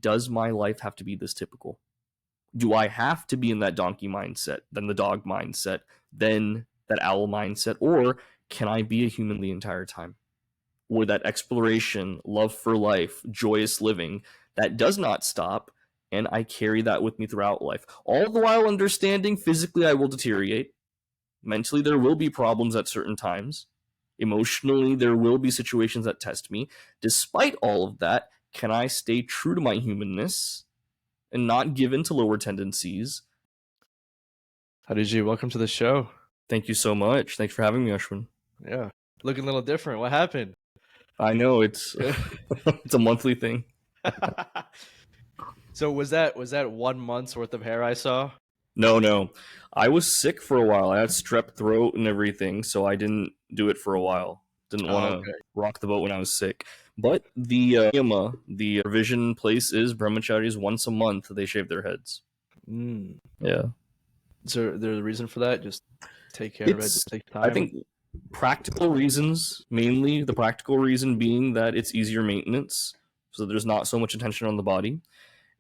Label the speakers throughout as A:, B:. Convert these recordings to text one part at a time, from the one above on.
A: does my life have to be this typical? Do I have to be in that donkey mindset, then the dog mindset, then that owl mindset, or can I be a human the entire time? Or that exploration, love for life, joyous living, that does not stop, and I carry that with me throughout life. All the while understanding physically I will deteriorate. Mentally, there will be problems at certain times. Emotionally, there will be situations that test me. Despite all of that, can I stay true to my humanness and not give in to lower tendencies?
B: Hadiji, welcome to the show.
A: Thank you so much. Thanks for having me, Ashwin.
B: Yeah, looking a little different. What happened?
A: I know it's it's a monthly thing.
B: So was that 1 month's worth of hair I saw?
A: No. I was sick for a while. I had strep throat and everything, so I didn't do it for a while. Didn't want to rock the boat when I was sick. But the Yama, the revision place is Brahmacharis once a month. They shave their heads. Yeah.
B: Is there a reason for that? Just take care of it. Just take time.
A: I think practical reasons, mainly the practical reason being that it's easier maintenance, so there's not so much attention on the body.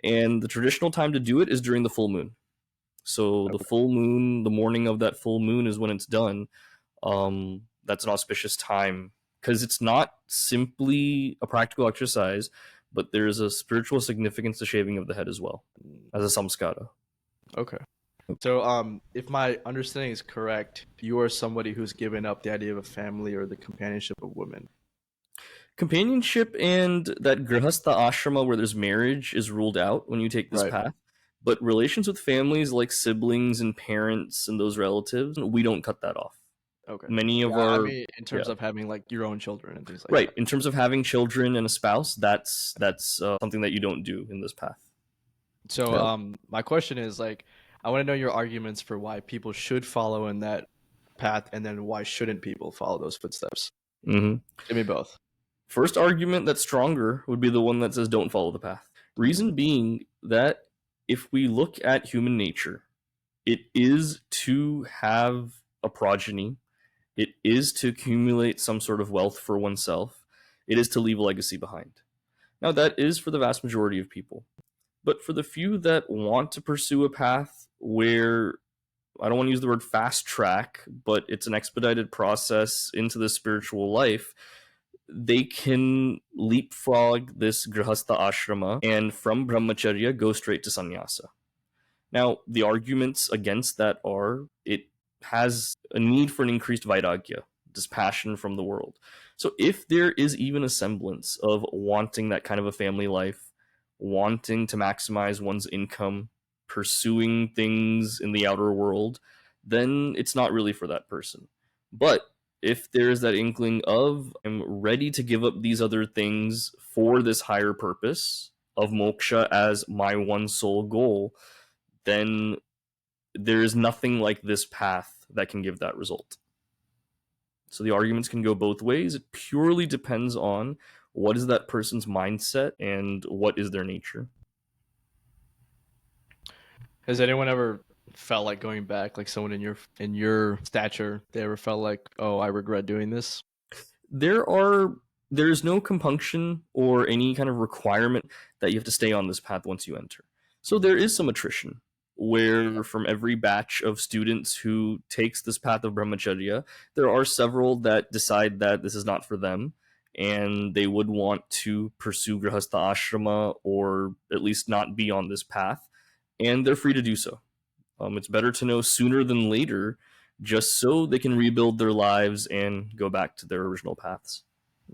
A: And the traditional time to do it is during the full moon. So the full moon, the morning of that full moon is when it's done. That's an auspicious time because it's not simply a practical exercise, but there's a spiritual significance to shaving of the head as well as a samskara.
B: Okay. So if my understanding is correct, you are somebody who's given up the idea of a family or the companionship of women.
A: Companionship and that grihastha ashrama where there's marriage is ruled out when you take this path. But relations with families like siblings and parents and those relatives, we don't cut that off.
B: Okay.
A: Many of our...
B: I mean, in terms of having like your own children and things like that.
A: Right. In terms of having children and a spouse, that's something that you don't do in this path.
B: So my question is like, I want to know your arguments for why people should follow in that path and then why shouldn't people follow those footsteps?
A: Mm-hmm.
B: Give me both.
A: First argument that's stronger would be the one that says don't follow the path. Reason being that if we look at human nature, it is to have a progeny. It is to accumulate some sort of wealth for oneself. It is to leave a legacy behind. Now, that is for the vast majority of people. But for the few that want to pursue a path where, I don't want to use the word fast track, but it's an expedited process into the spiritual life, they can leapfrog this grihastha ashrama and from brahmacharya go straight to sannyasa. Now, the arguments against that are it has a need for an increased vairagya, dispassion from the world. So if there is even a semblance of wanting that kind of a family life, wanting to maximize one's income, pursuing things in the outer world, then it's not really for that person. But if there's that inkling of, I'm ready to give up these other things for this higher purpose of moksha as my one sole goal, then there is nothing like this path that can give that result. So the arguments can go both ways. It purely depends on what is that person's mindset and what is their nature.
B: Has anyone ever felt like going back, like someone in your stature, they ever felt like, oh, I regret doing this?
A: There's no compunction or any kind of requirement that you have to stay on this path once you enter. So there is some attrition where from every batch of students who takes this path of brahmacharya, there are several that decide that this is not for them and they would want to pursue grihastha ashrama or at least not be on this path, and they're free to do so. It's better to know sooner than later, just so they can rebuild their lives and go back to their original paths.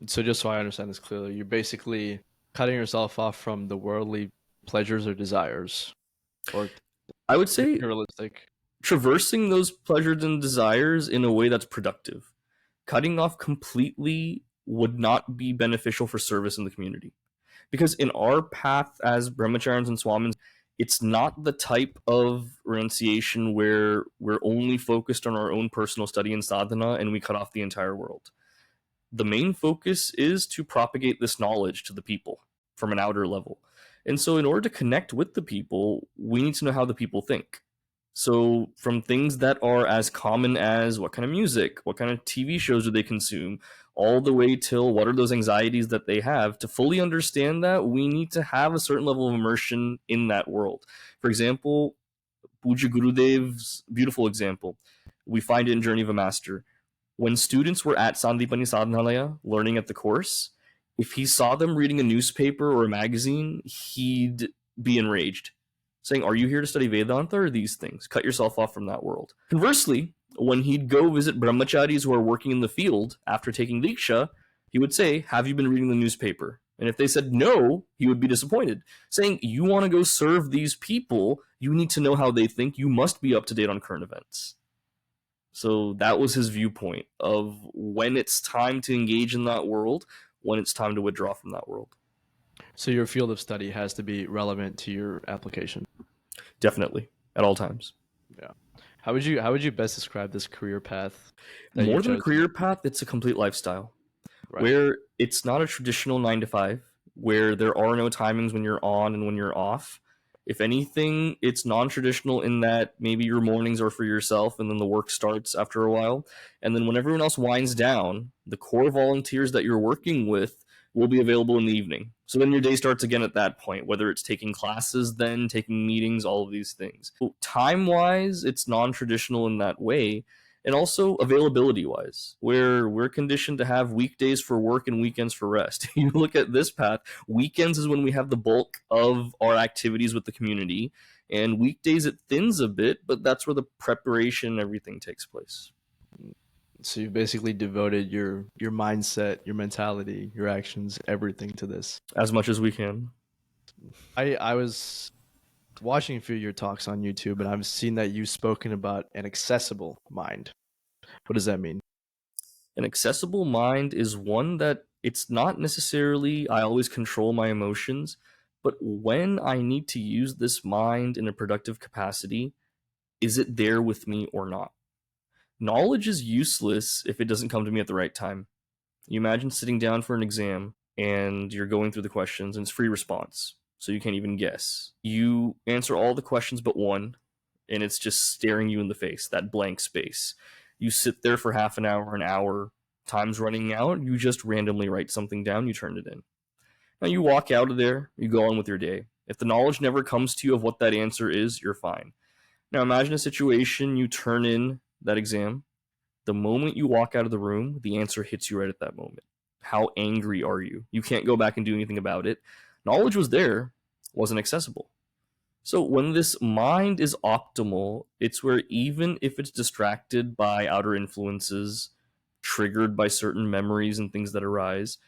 B: So just so I understand this clearly, you're basically cutting yourself off from the worldly pleasures or desires, or
A: I would say
B: realistic.
A: Traversing those pleasures and desires in a way that's productive. Cutting off completely would not be beneficial for service in the community. Because in our path as brahmacharyas and swamins, it's not the type of renunciation where we're only focused on our own personal study and sadhana and we cut off the entire world. The main focus is to propagate this knowledge to the people from an outer level. And so in order to connect with the people, we need to know how the people think. So, from things that are as common as what kind of music, what kind of TV shows do they consume, all the way till what are those anxieties that they have, to fully understand that, we need to have a certain level of immersion in that world. For example, Puja Gurudev's beautiful example, we find it in Journey of a Master. When students were at Sandipani Sadhanalaya learning at the course, if he saw them reading a newspaper or a magazine, he'd be enraged, saying, "Are you here to study Vedanta or these things? Cut yourself off from that world." Conversely, when he'd go visit brahmacharis who are working in the field after taking Diksha, he would say, "Have you been reading the newspaper?" And if they said no, he would be disappointed, saying, "You want to go serve these people, you need to know how they think, you must be up to date on current events." So that was his viewpoint of when it's time to engage in that world, when it's time to withdraw from that world.
B: So your field of study has to be relevant to your application.
A: Definitely, at all times.
B: Yeah. How would you best describe this career path?
A: More than a career path, it's a complete lifestyle. Right. Where it's not a traditional 9 to 5, where there are no timings when you're on and when you're off. If anything, it's non-traditional in that maybe your mornings are for yourself and then the work starts after a while. And then when everyone else winds down, the core volunteers that you're working with will be available in the evening. So then your day starts again at that point, whether it's taking classes, then taking meetings, all of these things. So time-wise, it's non-traditional in that way. And also availability-wise, where we're conditioned to have weekdays for work and weekends for rest. You look at this path, weekends is when we have the bulk of our activities with the community, and weekdays it thins a bit, but that's where the preparation and everything takes place.
B: So you've basically devoted your mindset, your mentality, your actions, everything to this.
A: As much as we can.
B: I was watching a few of your talks on YouTube, and I've seen that you've spoken about an accessible mind. What does that mean?
A: An accessible mind is one that it's not necessarily I always control my emotions, but when I need to use this mind in a productive capacity, is it there with me or not? Knowledge is useless if it doesn't come to me at the right time. You imagine sitting down for an exam and you're going through the questions and it's free response, so you can't even guess. You answer all the questions but one, and it's just staring you in the face, that blank space. You sit there for half an hour, time's running out, you just randomly write something down, you turn it in. Now you walk out of there, you go on with your day. If the knowledge never comes to you of what that answer is, you're fine. Now imagine a situation, you turn in that exam. The moment you walk out of the room, the answer hits you right at that moment. How angry are you? You can't go back and do anything about it. Knowledge was there, wasn't accessible. So when this mind is optimal, it's where even if it's distracted by outer influences, triggered by certain memories and things that arise,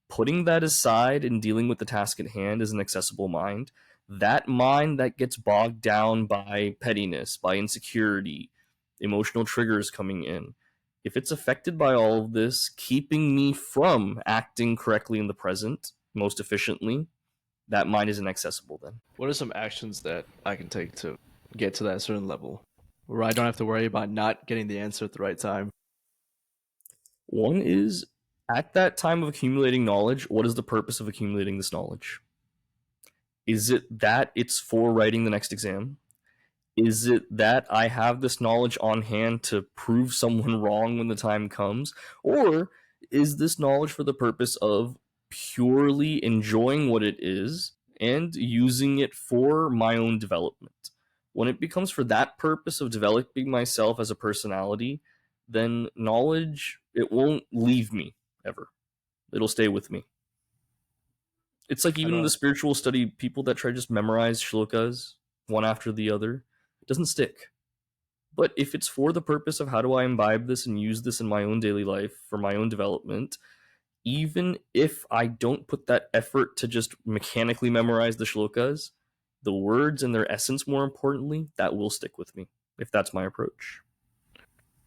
A: putting that aside and dealing with the task at hand is an accessible mind. That mind that gets bogged down by pettiness, by insecurity, emotional triggers coming in, if it's affected by all of this, keeping me from acting correctly in the present most efficiently, that mind is inaccessible then.
B: What are some actions that I can take to get to that certain level where I don't have to worry about not getting the answer at the right time?
A: One is, at that time of accumulating knowledge, what is the purpose of accumulating this knowledge? Is it that it's for writing the next exam? Is it that I have this knowledge on hand to prove someone wrong when the time comes? Or is this knowledge for the purpose of purely enjoying what it is and using it for my own development? When it becomes for that purpose of developing myself as a personality, then knowledge, it won't leave me ever. It'll stay with me. It's like even in the spiritual study, people that try to just memorize shlokas one after the other, it doesn't stick. But if it's for the purpose of how do I imbibe this and use this in my own daily life for my own development, even if I don't put that effort to just mechanically memorize the shlokas, the words and their essence, more importantly, that will stick with me, if that's my approach.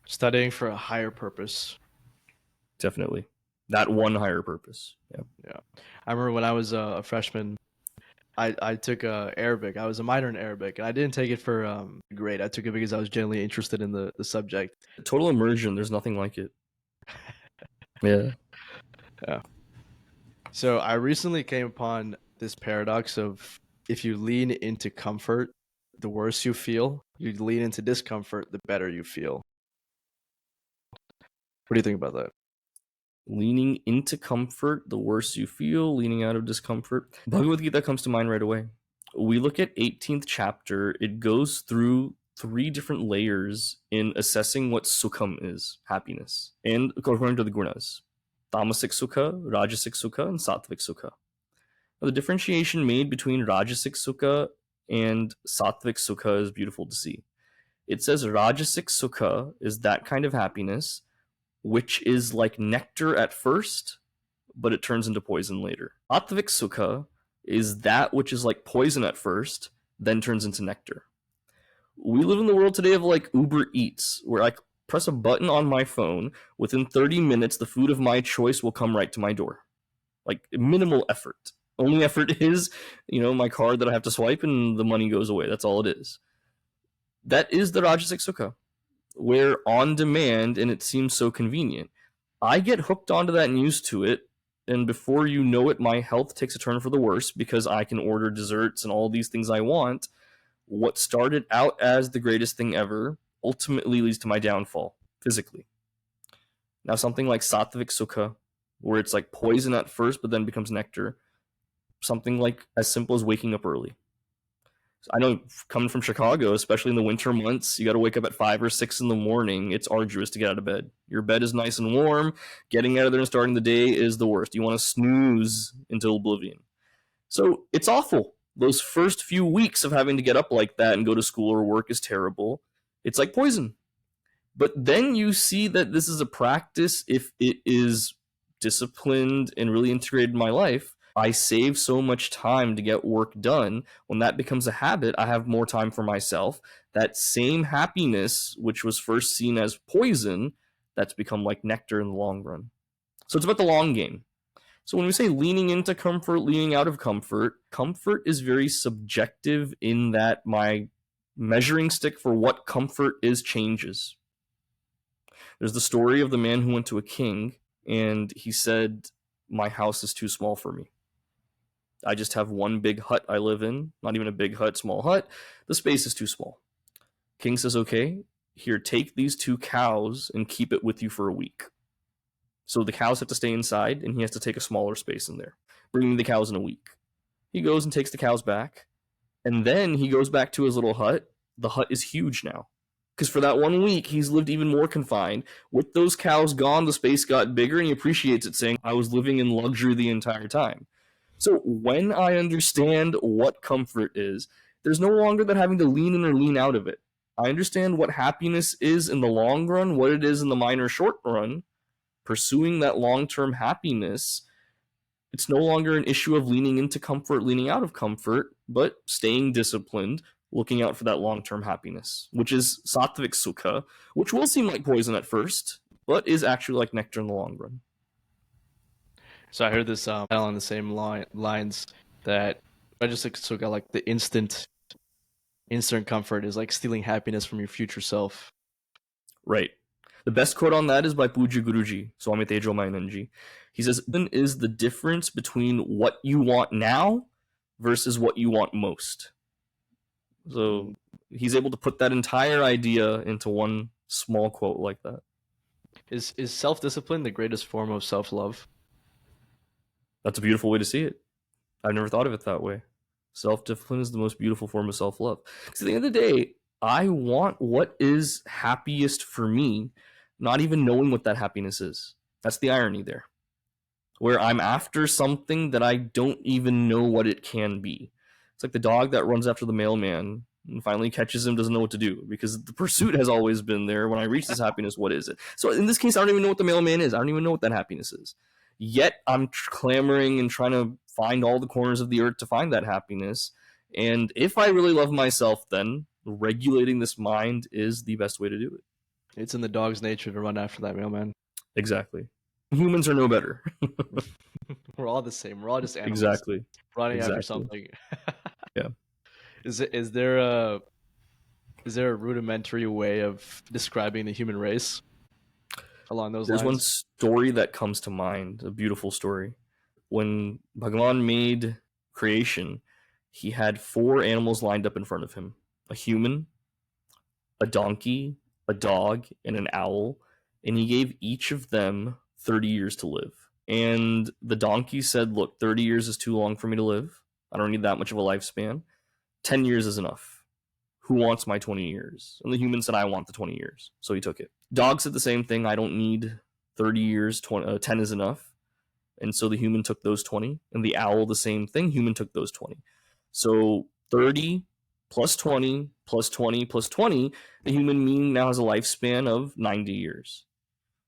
B: Studying for a higher purpose.
A: Definitely. That one higher purpose.
B: Yeah. I remember when I was a freshman, I took Arabic. I was a minor in Arabic, and I didn't take it for grade. I took it because I was genuinely interested in the subject.
A: Total immersion. There's nothing like it. Yeah.
B: So I recently came upon this paradox of if you lean into comfort, the worse you feel. You lean into discomfort, the better you feel. What do you think about that?
A: Leaning into comfort, the worse you feel. Leaning out of discomfort. Bhagavad Gita comes to mind right away. We look at 18th chapter. It goes through 3 different layers in assessing what sukham is, happiness, and according to the gunas. Tamasic sukha, rajasic sukha, and sattvic sukha. Now, the differentiation made between rajasic sukha and sattvic sukha is beautiful to see. It says rajasic sukha is that kind of happiness which is like nectar at first, but it turns into poison later. Sattvic sukha is that which is like poison at first, then turns into nectar. We live in the world today of like Uber Eats, where I press a button on my phone, within 30 minutes, the food of my choice will come right to my door. Like minimal effort. Only effort is, my card that I have to swipe and the money goes away. That's all it is. That is the Rajasic Sukha, where on demand, and it seems so convenient. I get hooked onto that and used to it, and before you know it, my health takes a turn for the worse because I can order desserts and all these things I want. What started out as the greatest thing ever ultimately leads to my downfall, physically. Now, something like Sattvic Sukha, where it's like poison at first, but then becomes nectar. Something like as simple as waking up early. I know coming from Chicago, especially in the winter months, you got to wake up at 5 or 6 in the morning. It's arduous to get out of bed. Your bed is nice and warm. Getting out of there and starting the day is the worst. You want to snooze until oblivion. So it's awful. Those first few weeks of having to get up like that and go to school or work is terrible. It's like poison. But then you see that this is a practice if it is disciplined and really integrated in my life. I save so much time to get work done. When that becomes a habit, I have more time for myself. That same happiness, which was first seen as poison, that's become like nectar in the long run. So it's about the long game. So when we say leaning into comfort, leaning out of comfort, comfort is very subjective in that my measuring stick for what comfort is changes. There's the story of the man who went to a king and he said, my house is too small for me. I just have one big hut I live in, not even a big hut, small hut. The space is too small. King says, okay, here, take these 2 cows and keep it with you for a week. So the cows have to stay inside and he has to take a smaller space in there. Bring me the cows in a week. He goes and takes the cows back. And then he goes back to his little hut. The hut is huge now. Because for that 1 week, he's lived even more confined. With those cows gone, the space got bigger and he appreciates it, saying, I was living in luxury the entire time. So when I understand what comfort is, there's no longer that having to lean in or lean out of it. I understand what happiness is in the long run, what it is in the minor short run. Pursuing that long-term happiness, it's no longer an issue of leaning into comfort, leaning out of comfort, but staying disciplined, looking out for that long-term happiness, which is sattvic sukha, which will seem like poison at first, but is actually like nectar in the long run.
B: So I heard this along the same lines that rajasic sukha, like the instant comfort, is like stealing happiness from your future self.
A: Right. The best quote on that is by Puja Guruji, Swami Tejo Mayananji. He says, is the difference between what you want now versus what you want most. So he's able to put that entire idea into one small quote like that.
B: Is self-discipline the greatest form of self-love?
A: That's a beautiful way to see it. I've never thought of it that way. Self-discipline is the most beautiful form of self-love. Because at the end of the day, I want what is happiest for me, not even knowing what that happiness is. That's the irony there. Where I'm after something that I don't even know what it can be. It's like the dog that runs after the mailman and finally catches him, doesn't know what to do because the pursuit has always been there. When I reach this happiness, what is it? So in this case, I don't even know what the mailman is. I don't even know what that happiness is. Yet I'm clamoring and trying to find all the corners of the earth to find that happiness. And if I really love myself, then regulating this mind is the best way to do it.
B: It's in the dog's nature to run after that mailman.
A: Exactly. Humans are no better.
B: We're all the same. We're all just animals.
A: Exactly.
B: Running after something.
A: Yeah.
B: Is there a rudimentary way of describing the human race along those lines?
A: There's one story that comes to mind, a beautiful story. When Bhagavan made creation, he had 4 animals lined up in front of him. a human, a donkey, a dog, and an owl, and he gave each of them 30 years to live. And the donkey said, look, 30 years is too long for me to live. I don't need that much of a lifespan. 10 years is enough. Who wants my 20 years? And the human said, I want the 20 years. So he took it. Dog said the same thing. I don't need 30 years. 10 is enough. And so the human took those 20. And the owl, the same thing. Human took those 20. So 30 plus 20 plus 20 plus 20, the human being now has a lifespan of 90 years.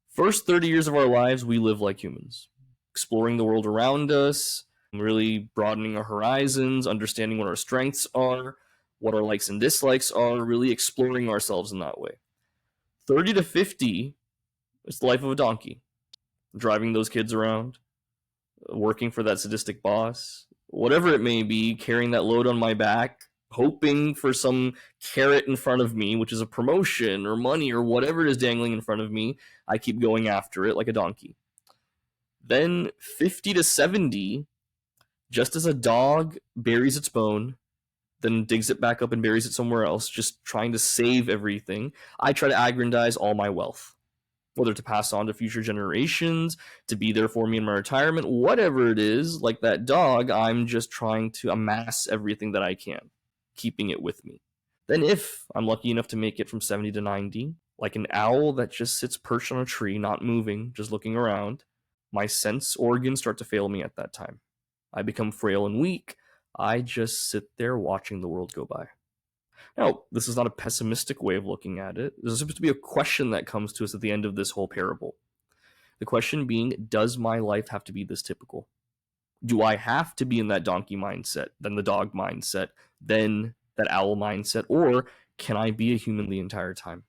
A: First 30 years of our lives, we live like humans, exploring the world around us, really broadening our horizons, understanding what our strengths are, what our likes and dislikes are, really exploring ourselves in that way. 30 to 50 is the life of a donkey, driving those kids around, working for that sadistic boss, whatever it may be, carrying that load on my back, hoping for some carrot in front of me, which is a promotion or money or whatever it is dangling in front of me. I keep going after it like a donkey. Then 50 to 70, just as a dog buries its bone, then digs it back up and buries it somewhere else, just trying to save everything, I try to aggrandize all my wealth, whether to pass on to future generations, to be there for me in my retirement, whatever it is. Like that dog, I'm just trying to amass everything that I can, keeping it with me. Then if I'm lucky enough to make it from 70 to 90, like an owl that just sits perched on a tree, not moving, just looking around, my sense organs start to fail me at that time. I become frail and weak. I just sit there watching the world go by. Now, this is not a pessimistic way of looking at it. There's supposed to be a question that comes to us at the end of this whole parable. The question being, does my life have to be this typical? Do I have to be in that donkey mindset, then the dog mindset, then that owl mindset, or can I be a human the entire time?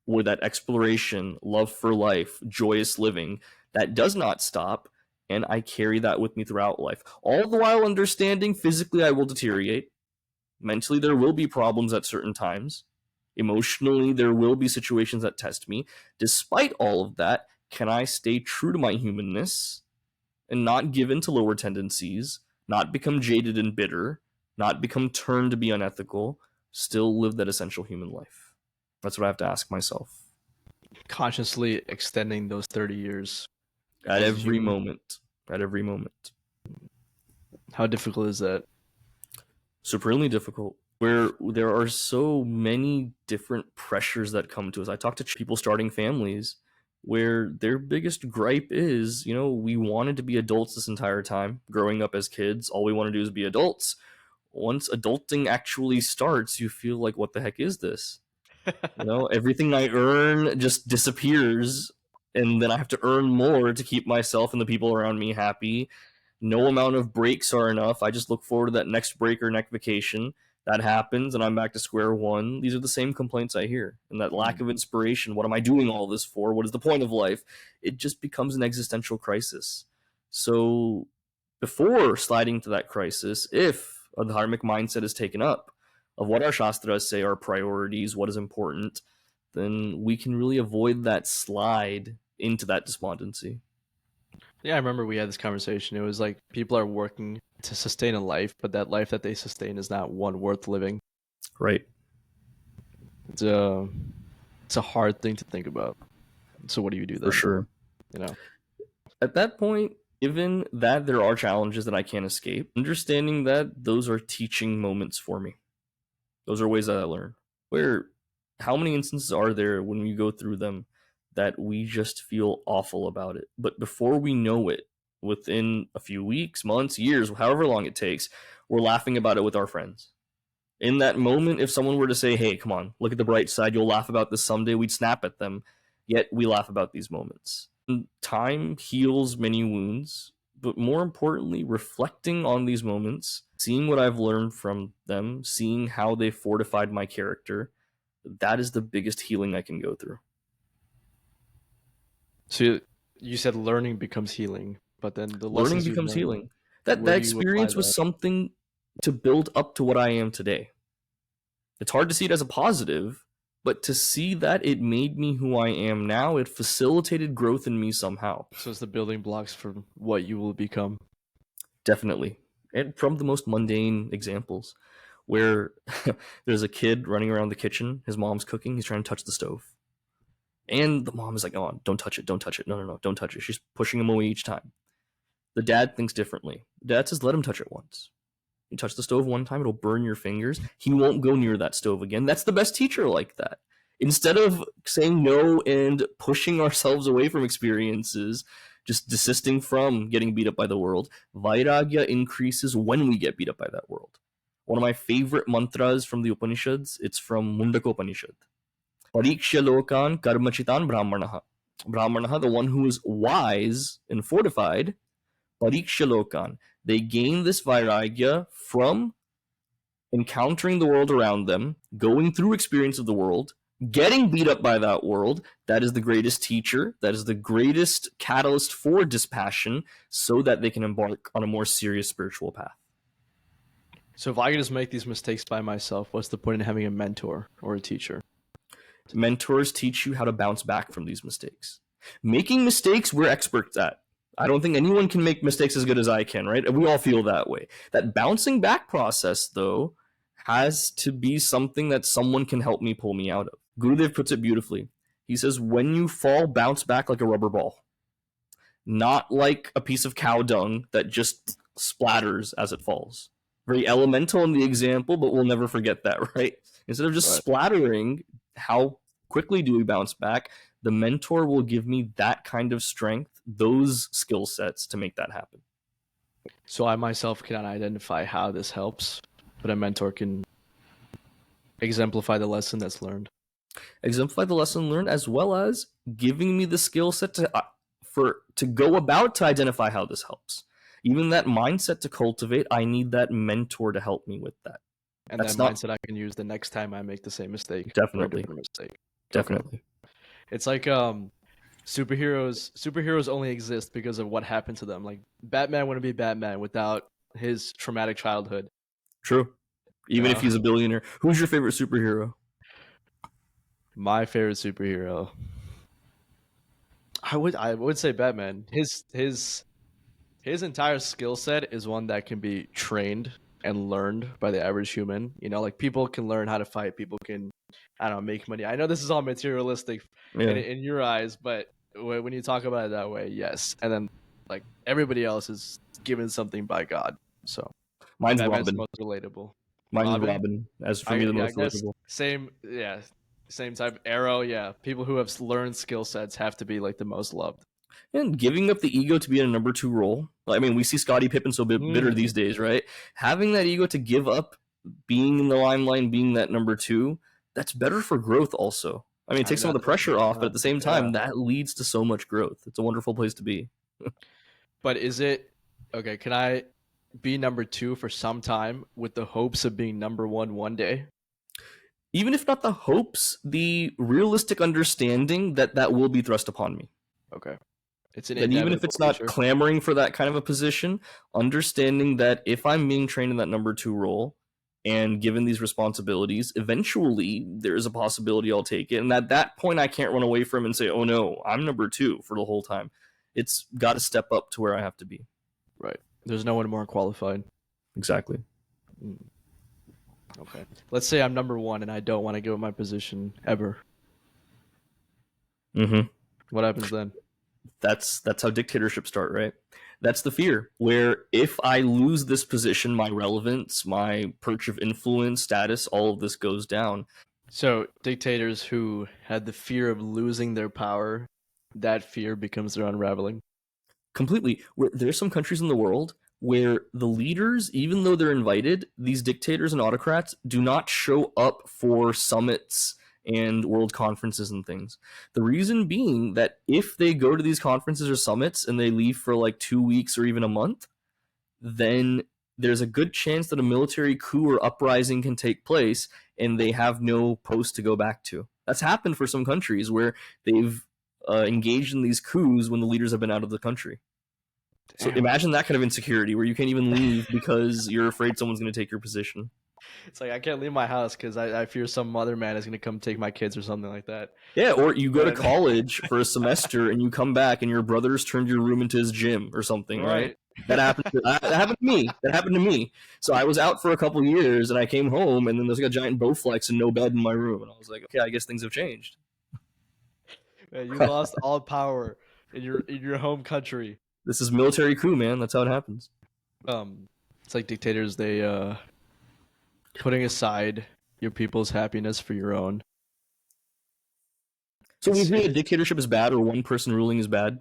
A: Or that exploration, love for life, joyous living, that does not stop, and I carry that with me throughout life. All the while understanding physically I will deteriorate. Mentally, there will be problems at certain times. Emotionally, there will be situations that test me. Despite all of that, can I stay true to my humanness and not give in to lower tendencies, not become jaded and bitter, not become turned to be unethical, still live that essential human life? That's what I have to ask myself.
B: Consciously extending those 30 years.
A: At every moment. At every moment.
B: How difficult is that?
A: Supremely difficult, where there are so many different pressures that come to us. I talk to people starting families where their biggest gripe is, we wanted to be adults this entire time. Growing up as kids, all we want to do is be adults. Once adulting actually starts, you feel like, what the heck is this? Everything I earn just disappears, and then I have to earn more to keep myself and the people around me happy. No amount of breaks are enough. I just look forward to that next break or next vacation. That happens, and I'm back to square one. These are the same complaints I hear. And that lack of inspiration. What am I doing all this for? What is the point of life? It just becomes an existential crisis. So before sliding to that crisis, if a dharmic mindset is taken up of what our shastras say are priorities, what is important, then we can really avoid that slide into that despondency.
B: Yeah, I remember we had this conversation. It was like people are working to sustain a life, but that life that they sustain is not one worth living.
A: Right.
B: It's a hard thing to think about. So what do you do then?
A: For sure. At that point, given that there are challenges that I can't escape, understanding that those are teaching moments for me. Those are ways that I learn. How many instances are there when we go through them that we just feel awful about it? But before we know it, within a few weeks, months, years, however long it takes, we're laughing about it with our friends. In that moment, if someone were to say, hey, come on, look at the bright side, you'll laugh about this someday, we'd snap at them. Yet we laugh about these moments. And time heals many wounds, but more importantly, reflecting on these moments, seeing what I've learned from them, seeing how they fortified my character, that is the biggest healing I can go through.
B: So you said learning becomes healing, but then the
A: learning becomes healing. That experience was something to build up to what I am today. It's hard to see it as a positive, but to see that it made me who I am now, it facilitated growth in me somehow.
B: So it's the building blocks for what you will become.
A: Definitely. And from the most mundane examples. where there's a kid running around the kitchen. His mom's cooking. He's trying to touch the stove. And the mom is like, oh, don't touch it. Don't touch it. No, don't touch it. She's pushing him away each time. The dad thinks differently. The dad says, let him touch it once. You touch the stove one time, it'll burn your fingers. He won't go near that stove again. That's the best teacher like that. Instead of saying no and pushing ourselves away from experiences, just desisting from getting beat up by the world, Vairagya increases when we get beat up by that world. One of my favorite mantras from the Upanishads, it's from Mundaka Upanishad. Pariksha lokan karmachitan brahmanaha. Brahmanaha, the one who is wise and fortified, Pariksha lokan. They gain this vairagya from encountering the world around them, going through experience of the world, getting beat up by that world. That is the greatest teacher. That is the greatest catalyst for dispassion so that they can embark on a more serious spiritual path.
B: So if I could just make these mistakes by myself, what's the point in having a mentor or a teacher?
A: Mentors teach you how to bounce back from these mistakes. Making mistakes, we're experts at. I don't think anyone can make mistakes as good as I can, right? We all feel that way. That bouncing back process, though, has to be something that someone can help me pull me out of. Gurudev puts it beautifully. He says, when you fall, bounce back like a rubber ball. Not like a piece of cow dung that just splatters as it falls. Very elemental in the example, but we'll never forget that, right? Instead of just splattering, how quickly do we bounce back? The mentor will give me that kind of strength, those skill sets to make that happen.
B: So I myself cannot identify how this helps, but a mentor can exemplify the lesson that's learned.
A: Exemplify the lesson learned, as well as giving me the skill set to go about to identify how this helps. Even that mindset to cultivate, I need that mentor to help me with that.
B: And that's that mindset I can use the next time I make the same mistake.
A: Definitely. Definitely.
B: It's like superheroes only exist because of what happened to them. Like Batman wouldn't be Batman without his traumatic childhood.
A: True. Even if he's a billionaire. Who's your favorite superhero?
B: My favorite superhero, I would say Batman. His entire skill set is one that can be trained and learned by the average human. You know, like people can learn how to fight. People can, I don't know, make money. I know this is all materialistic in your eyes, but when you talk about it that way, yes. And then like everybody else is given something by God. So
A: mine's
B: Batman's
A: Robin.
B: The most relatable.
A: Mine's Robin. As for me, the most relatable.
B: Same type. Arrow, yeah. People who have learned skill sets have to be like the most loved.
A: And giving up the ego to be in a number 2 role. I mean, we see Scottie Pippen so bitter these days, right? Having that ego to give up being in the limelight, being that number 2, that's better for growth also. I mean, it takes some of the pressure off, but at the same time, that leads to so much growth. It's a wonderful place to be.
B: But is it, okay, can I be number 2 for some time with the hopes of being number 1 one day?
A: Even if not the hopes, the realistic understanding that will be thrust upon me.
B: Okay. It's an
A: even if it's not clamoring for that kind of a position, understanding that if I'm being trained in that number 2 role and given these responsibilities, eventually there is a possibility I'll take it. And at that point, I can't run away from it and say, oh no, I'm number 2 for the whole time. It's got to step up to where I have to be.
B: Right. There's no one more qualified.
A: Exactly.
B: Okay. Let's say I'm number 1 and I don't want to give up my position ever.
A: Mm-hmm.
B: What happens then?
A: That's how dictatorships start, right? That's the fear, where if I lose this position, my relevance, my perch of influence, status, all of this goes down.
B: So dictators who had the fear of losing their power, that fear becomes their unraveling.
A: Completely. There's some countries in the world where the leaders, even though they're invited, these dictators and autocrats do not show up for summits and world conferences and things. The reason being that if they go to these conferences or summits and they leave for like 2 weeks or even a month, then there's a good chance that a military coup or uprising can take place and they have no post to go back to. That's happened for some countries where they've engaged in these coups when the leaders have been out of the country. Damn. So imagine that kind of insecurity where you can't even leave because you're afraid someone's going to take your position.
B: It's like I can't leave my house because I fear some other man is going to come take my kids or something like that.
A: Yeah, or you go to college for a semester and you come back and your brother's turned your room into his gym or something, right? That happened. That happened to me. That happened to me. So I was out for a couple years, and I came home, and then there's like a giant Bowflex and no bed in my room, and I was like, okay, I guess things have changed.
B: Man, you lost all power in your home country.
A: This is military coup, man. That's how it happens.
B: It's like dictators. They putting aside your people's happiness for your own.
A: So we agree a dictatorship is bad, or one person ruling is bad.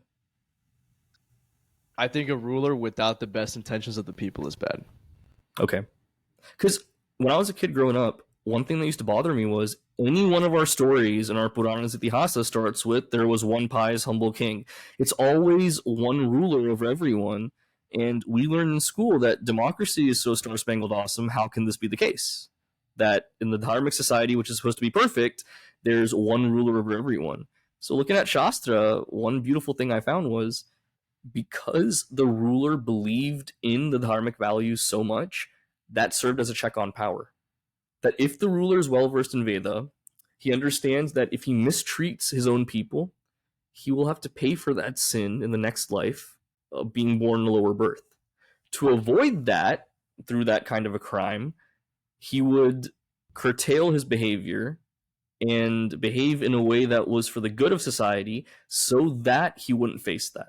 B: I think a ruler without the best intentions of the people is bad.
A: Okay. Because when I was a kid growing up, one thing that used to bother me was any one of our stories in our Puranas Itihasa starts with there was one pious, humble king. It's always one ruler over everyone. And we learned in school that democracy is so star-spangled awesome. How can this be the case? That in the dharmic society, which is supposed to be perfect, there's one ruler over everyone. So looking at Shastra, one beautiful thing I found was because the ruler believed in the dharmic values so much, that served as a check on power. That if the ruler is well versed in Veda, he understands that if he mistreats his own people, he will have to pay for that sin in the next life of being born in a lower birth. To avoid that, through that kind of a crime, he would curtail his behavior and behave in a way that was for the good of society so that he wouldn't face that.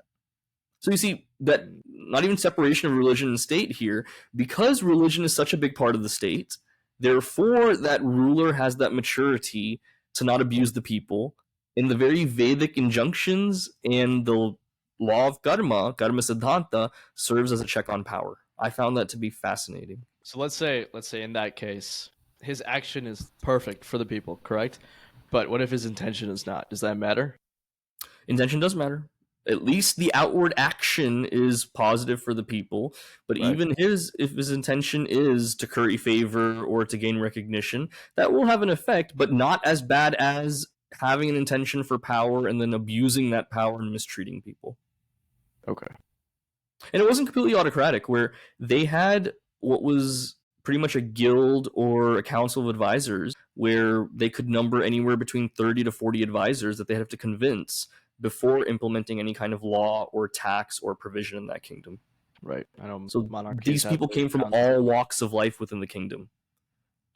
A: So you see that not even separation of religion and state here, because religion is such a big part of the state, therefore that ruler has that maturity to not abuse the people. In the very Vedic injunctions and the law of karma siddhanta, serves as a check on power. I found that to be fascinating.
B: So let's say in that case, his action is perfect for the people, correct? But what if his intention is not? Does that matter?
A: Intention does matter. At least the outward action is positive for the people, but right. Even if his intention is to curry favor or to gain recognition, that will have an effect, but not as bad as having an intention for power and then abusing that power and mistreating people.
B: Okay.
A: And it wasn't completely autocratic, where they had what was pretty much a guild or a council of advisors, where they could number anywhere between 30 to 40 advisors that they have to convince before implementing any kind of law or tax or provision in that kingdom.
B: Right. I know.
A: So these people came from all walks of life within the kingdom.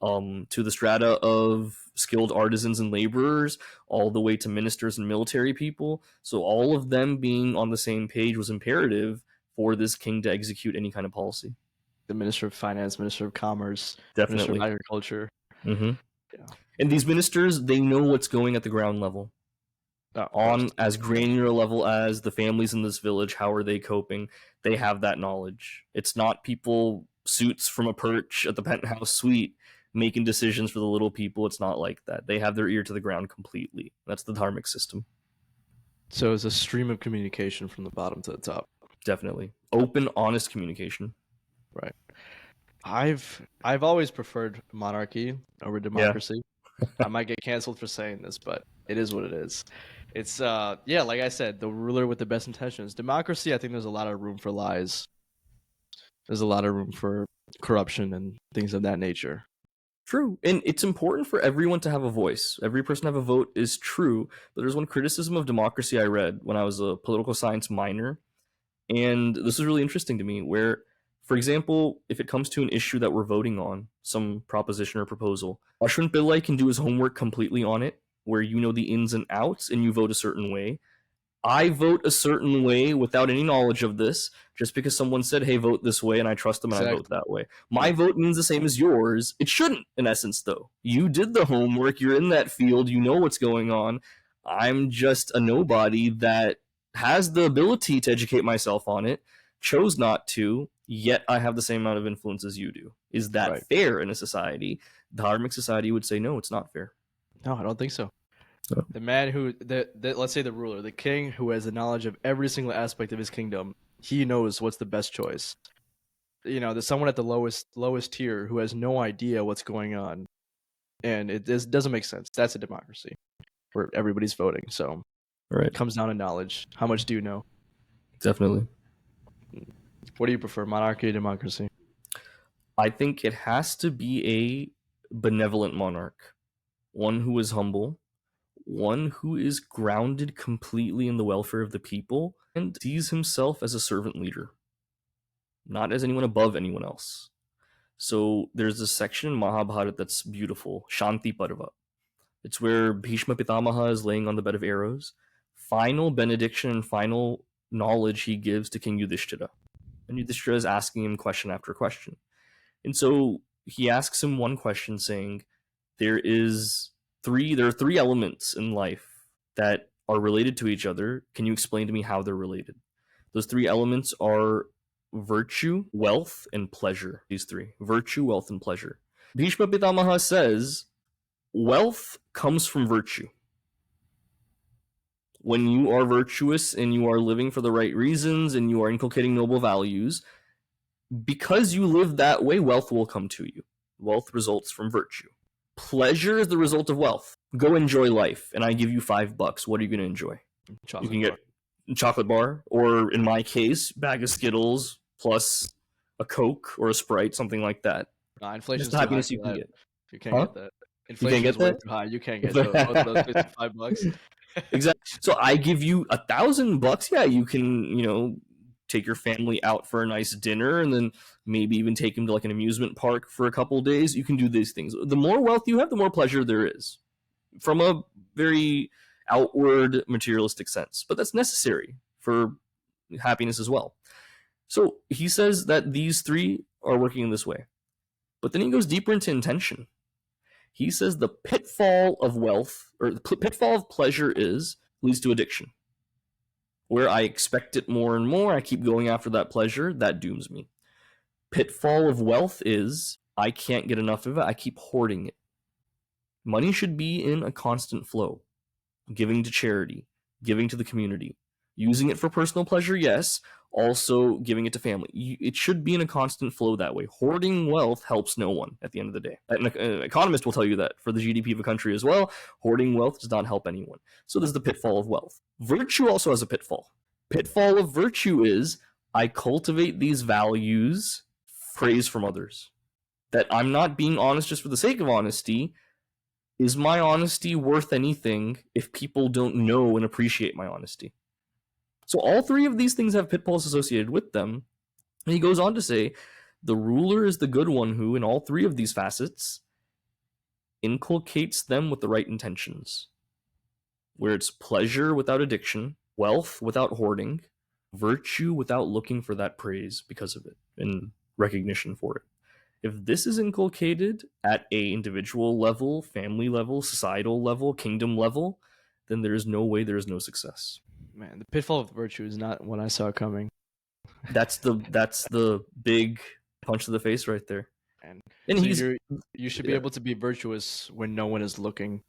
A: To the strata of skilled artisans and laborers, all the way to ministers and military people. So all of them being on the same page was imperative for this king to execute any kind of policy.
B: The Minister of Finance, Minister of Commerce,
A: definitely,
B: Minister of Agriculture.
A: Mm-hmm. Yeah. And these ministers, they know what's going at the ground level. On as granular a level as the families in this village, how are they coping? They have that knowledge. It's not people suits from a perch at the penthouse suite making decisions for the little people. It's not like that. They have their ear to the ground completely. That's the dharmic system.
B: So it's a stream of communication from the bottom to the top.
A: Definitely. Open, honest communication.
B: Right. I've always preferred monarchy over democracy. Yeah. I might get canceled for saying this, but it is what it is. It's like I said, the ruler with the best intentions. Democracy, I think there's a lot of room for lies. There's a lot of room for corruption and things of that nature.
A: True. And it's important for everyone to have a voice. Every person have a vote is true. But there's one criticism of democracy I read when I was a political science minor. And this is really interesting to me, where, for example, if it comes to an issue that we're voting on, some proposition or proposal, Ashwin Pillai can do his homework completely on it, where you know the ins and outs and you vote a certain way. I vote a certain way without any knowledge of this, just because someone said, hey, vote this way, and I trust them and I vote that way. My vote means the same as yours. It shouldn't, in essence, though. You did the homework. You're in that field. You know what's going on. I'm just a nobody that has the ability to educate myself on it, chose not to, yet I have the same amount of influence as you do. Is that fair in a society? The dharmic society would say, no, it's not fair.
B: No, I don't think so. The man who, let's say the ruler, the king who has the knowledge of every single aspect of his kingdom, he knows what's the best choice. You know, there's someone at the lowest tier who has no idea what's going on, and it doesn't make sense. That's a democracy where everybody's voting. So it comes down to knowledge. How much do you know?
A: Definitely.
B: What do you prefer, monarchy or democracy?
A: I think it has to be a benevolent monarch, one who is humble, one who is grounded completely in the welfare of the people and sees himself as a servant leader. not as anyone above anyone else. So there's this section in Mahabharata that's beautiful, Shanti Parva. It's where Bhishma Pitamaha is laying on the bed of arrows. Final benediction and final knowledge he gives to King Yudhishthira. And Yudhishthira is asking him question after question. And so he asks him one question saying, there are three elements in life that are related to each other. Can you explain to me how they're related? Those three elements are virtue, wealth, and pleasure. These three: virtue, wealth, and pleasure. Bhishma Pitamaha says wealth comes from virtue. When you are virtuous and you are living for the right reasons and you are inculcating noble values, because you live that way, wealth will come to you. Wealth results from virtue. Pleasure is the result of wealth. Go enjoy life, and I give you $5. What are you going to enjoy?
B: Chocolate
A: you can get a chocolate bar, or in my case, bag of Skittles plus a Coke or a Sprite, something like that.
B: Inflation's
A: Just the
B: too
A: happiness
B: high
A: you can get.
B: You can't get that.
A: Inflation
B: Inflation's way too high. You can't get both of those $55.
A: Exactly. So I give you $1,000. Yeah, you can, take your family out for a nice dinner and then maybe even take them to like an amusement park for a couple of days. You can do these things. The more wealth you have, the more pleasure there is, from a very outward materialistic sense. But that's necessary for happiness as well. So he says that these three are working in this way. But then he goes deeper into intention. He says the pitfall of wealth, or the pitfall of pleasure leads to addiction. Where I expect it more and more, I keep going after that pleasure, that dooms me. Pitfall of wealth is I can't get enough of it, I keep hoarding it. Money should be in a constant flow. Giving to charity, giving to the community, using it for personal pleasure, yes, also giving it to family. It should be in a constant flow that way. Hoarding wealth helps no one at the end of the day. An economist will tell you that for the GDP of a country as well. Hoarding wealth does not help anyone. So there's the pitfall of wealth. Virtue also has a pitfall. Pitfall of virtue is I cultivate these values, praise from others. That I'm not being honest just for the sake of honesty. Is my honesty worth anything if people don't know and appreciate my honesty? So all three of these things have pitfalls associated with them. And he goes on to say, the ruler is the good one who, in all three of these facets, inculcates them with the right intentions. Where it's pleasure without addiction, wealth without hoarding, virtue without looking for that praise because of it and recognition for it. If this is inculcated at a individual level, family level, societal level, kingdom level, then there is no way there is no success.
B: Man, the pitfall of virtue is not what I saw coming.
A: That's the big punch to the face right there.
B: And
A: so
B: you should be able to be virtuous when no one is looking.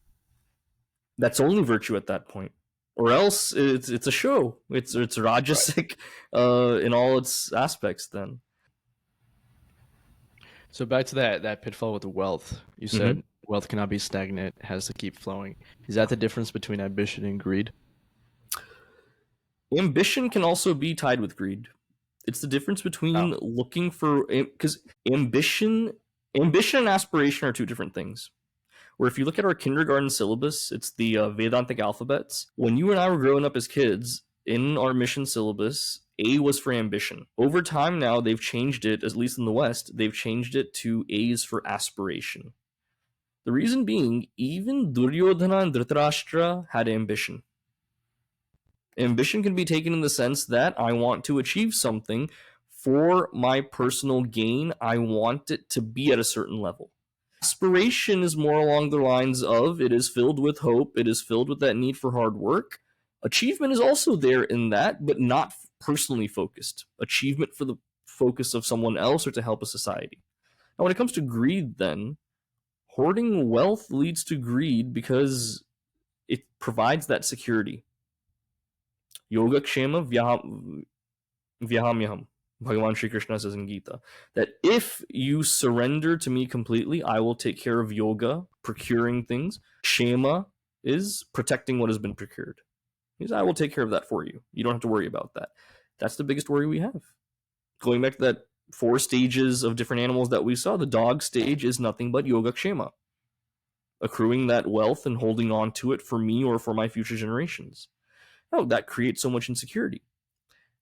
A: That's only virtue at that point, or else it's a show. It's rajasic in all its aspects. Then.
B: So back to that pitfall with the wealth. You said wealth cannot be stagnant; it has to keep flowing. Is that the difference between ambition and greed?
A: Ambition can also be tied with greed. It's the difference between looking for, because ambition and aspiration are two different things. Where if you look at our kindergarten syllabus, it's the Vedantic alphabets. When you and I were growing up as kids, in our mission syllabus, A was for ambition. Over time now, they've changed it, at least in the West, they've changed it to A's for aspiration. The reason being, even Duryodhana and Dhritarashtra had ambition. Ambition can be taken in the sense that I want to achieve something for my personal gain. I want it to be at a certain level. Aspiration is more along the lines of it is filled with hope. It is filled with that need for hard work. Achievement is also there in that, but not personally focused. Achievement for the focus of someone else or to help a society. Now, when it comes to greed, then, hoarding wealth leads to greed because it provides that security. Yogakshema vyahamyaham. Bhagavan Sri Krishna says in Gita that if you surrender to me completely, I will take care of yoga, procuring things. Kshema is protecting what has been procured. He says, I will take care of that for you. You don't have to worry about that. That's the biggest worry we have. Going back to that 4 stages of different animals that we saw, the dog stage is nothing but Yogakshema. Accruing that wealth and holding on to it for me or for my future generations. Oh, that creates so much insecurity.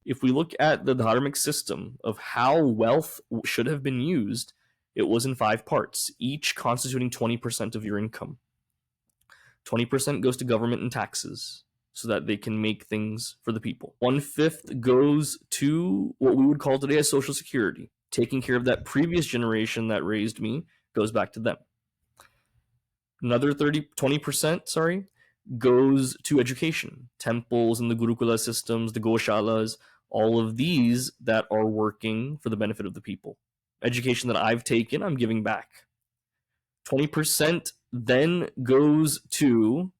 A: If we look at the dharmic system of how wealth should have been used, it was in 5 parts, each constituting 20% of your income. 20% goes to government and taxes so that they can make things for the people. 1/5 goes to what we would call today as Social Security. Taking care of that previous generation that raised me goes back to them. Another 20%, goes to education. Temples and the Gurukula systems, the Goshalas, all of these that are working for the benefit of the people. Education that I've taken, I'm giving back. 20% then goes to,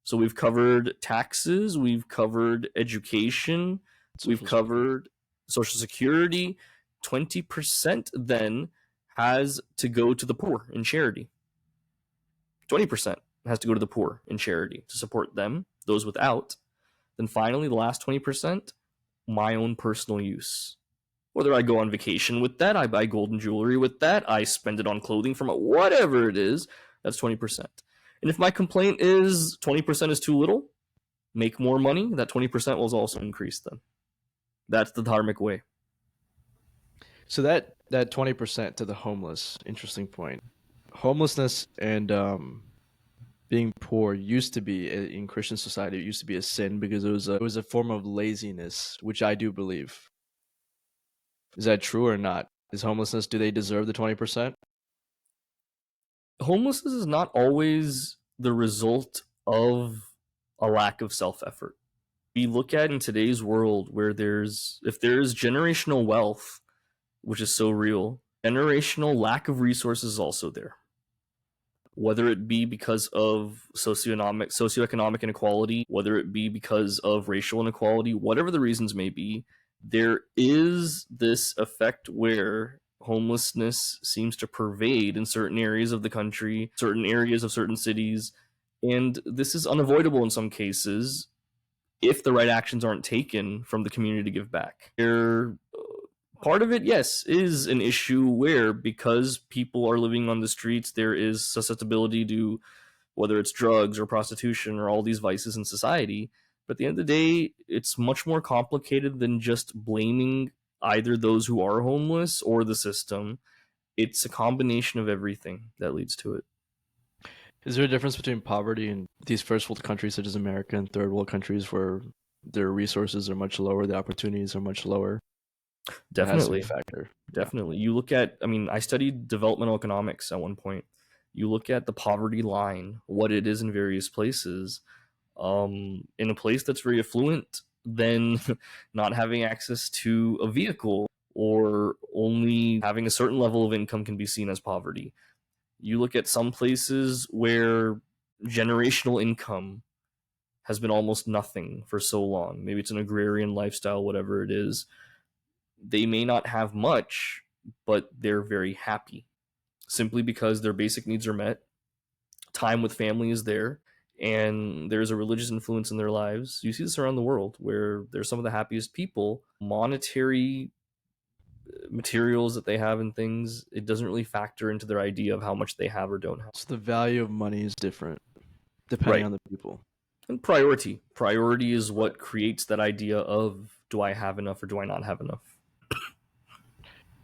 A: so we've covered taxes, we've covered education, we've covered Social Security. 20% then has to go to the poor in charity. 20% has to go to the poor in charity to support them, those without. Then finally, the last 20%, my own personal use. Whether I go on vacation with that, I buy golden jewelry with that, I spend it on clothing from it, whatever it is, that's 20%. And if my complaint is 20% is too little, make more money, that 20% will also increase then. That's the dharmic way.
B: So that 20% to the homeless, interesting point. Homelessness and being poor used to be, in Christian society, it used to be a sin because it was a form of laziness, which I do believe. Is that true or not? Is homelessness, do they deserve the 20%?
A: Homelessness is not always the result of a lack of self-effort. We look at in today's world where if there's generational wealth, which is so real, generational lack of resources is also there. Whether it be because of socioeconomic inequality, whether it be because of racial inequality, whatever the reasons may be, there is this effect where homelessness seems to pervade in certain areas of the country, certain areas of certain cities, and this is unavoidable in some cases if the right actions aren't taken from the community to give back. Part of it, yes, is an issue where because people are living on the streets, there is susceptibility to whether it's drugs or prostitution or all these vices in society. But at the end of the day, it's much more complicated than just blaming either those who are homeless or the system. It's a combination of everything that leads to it.
B: Is there a difference between poverty in these first world countries such as America and third world countries where their resources are much lower, the opportunities are much lower?
A: Definitely.
B: That has to be a factor.
A: Definitely. You look at, I studied developmental economics at one point. You look at the poverty line, what it is in various places. In a place that's very affluent, then not having access to a vehicle or only having a certain level of income can be seen as poverty. You look at some places where generational income has been almost nothing for so long. Maybe it's an agrarian lifestyle, whatever it is. They may not have much, but they're very happy simply because their basic needs are met. Time with family is there, and there's a religious influence in their lives. You see this around the world where they're some of the happiest people. Monetary materials that they have and things, it doesn't really factor into their idea of how much they have or don't have.
B: So the value of money is different depending on the people.
A: And priority is what creates that idea of, do I have enough or do I not have enough?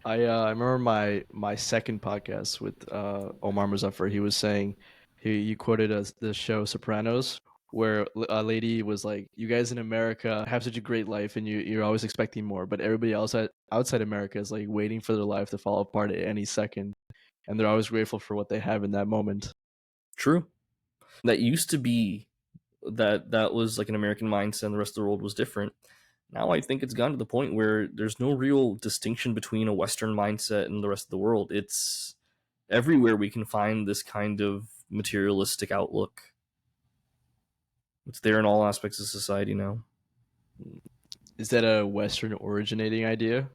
B: I remember my second podcast with Omar Muzaffar. He was saying, he quoted the show Sopranos, where a lady was like, "You guys in America have such a great life, and you're always expecting more, but everybody else outside America is like waiting for their life to fall apart at any second, and they're always grateful for what they have in that moment."
A: True. That used to be that was like an American mindset, and the rest of the world was different. Now I think it's gotten to the point where there's no real distinction between a Western mindset and the rest of the world. It's everywhere we can find this kind of materialistic outlook. It's there in all aspects of society now.
B: Is that a Western originating idea?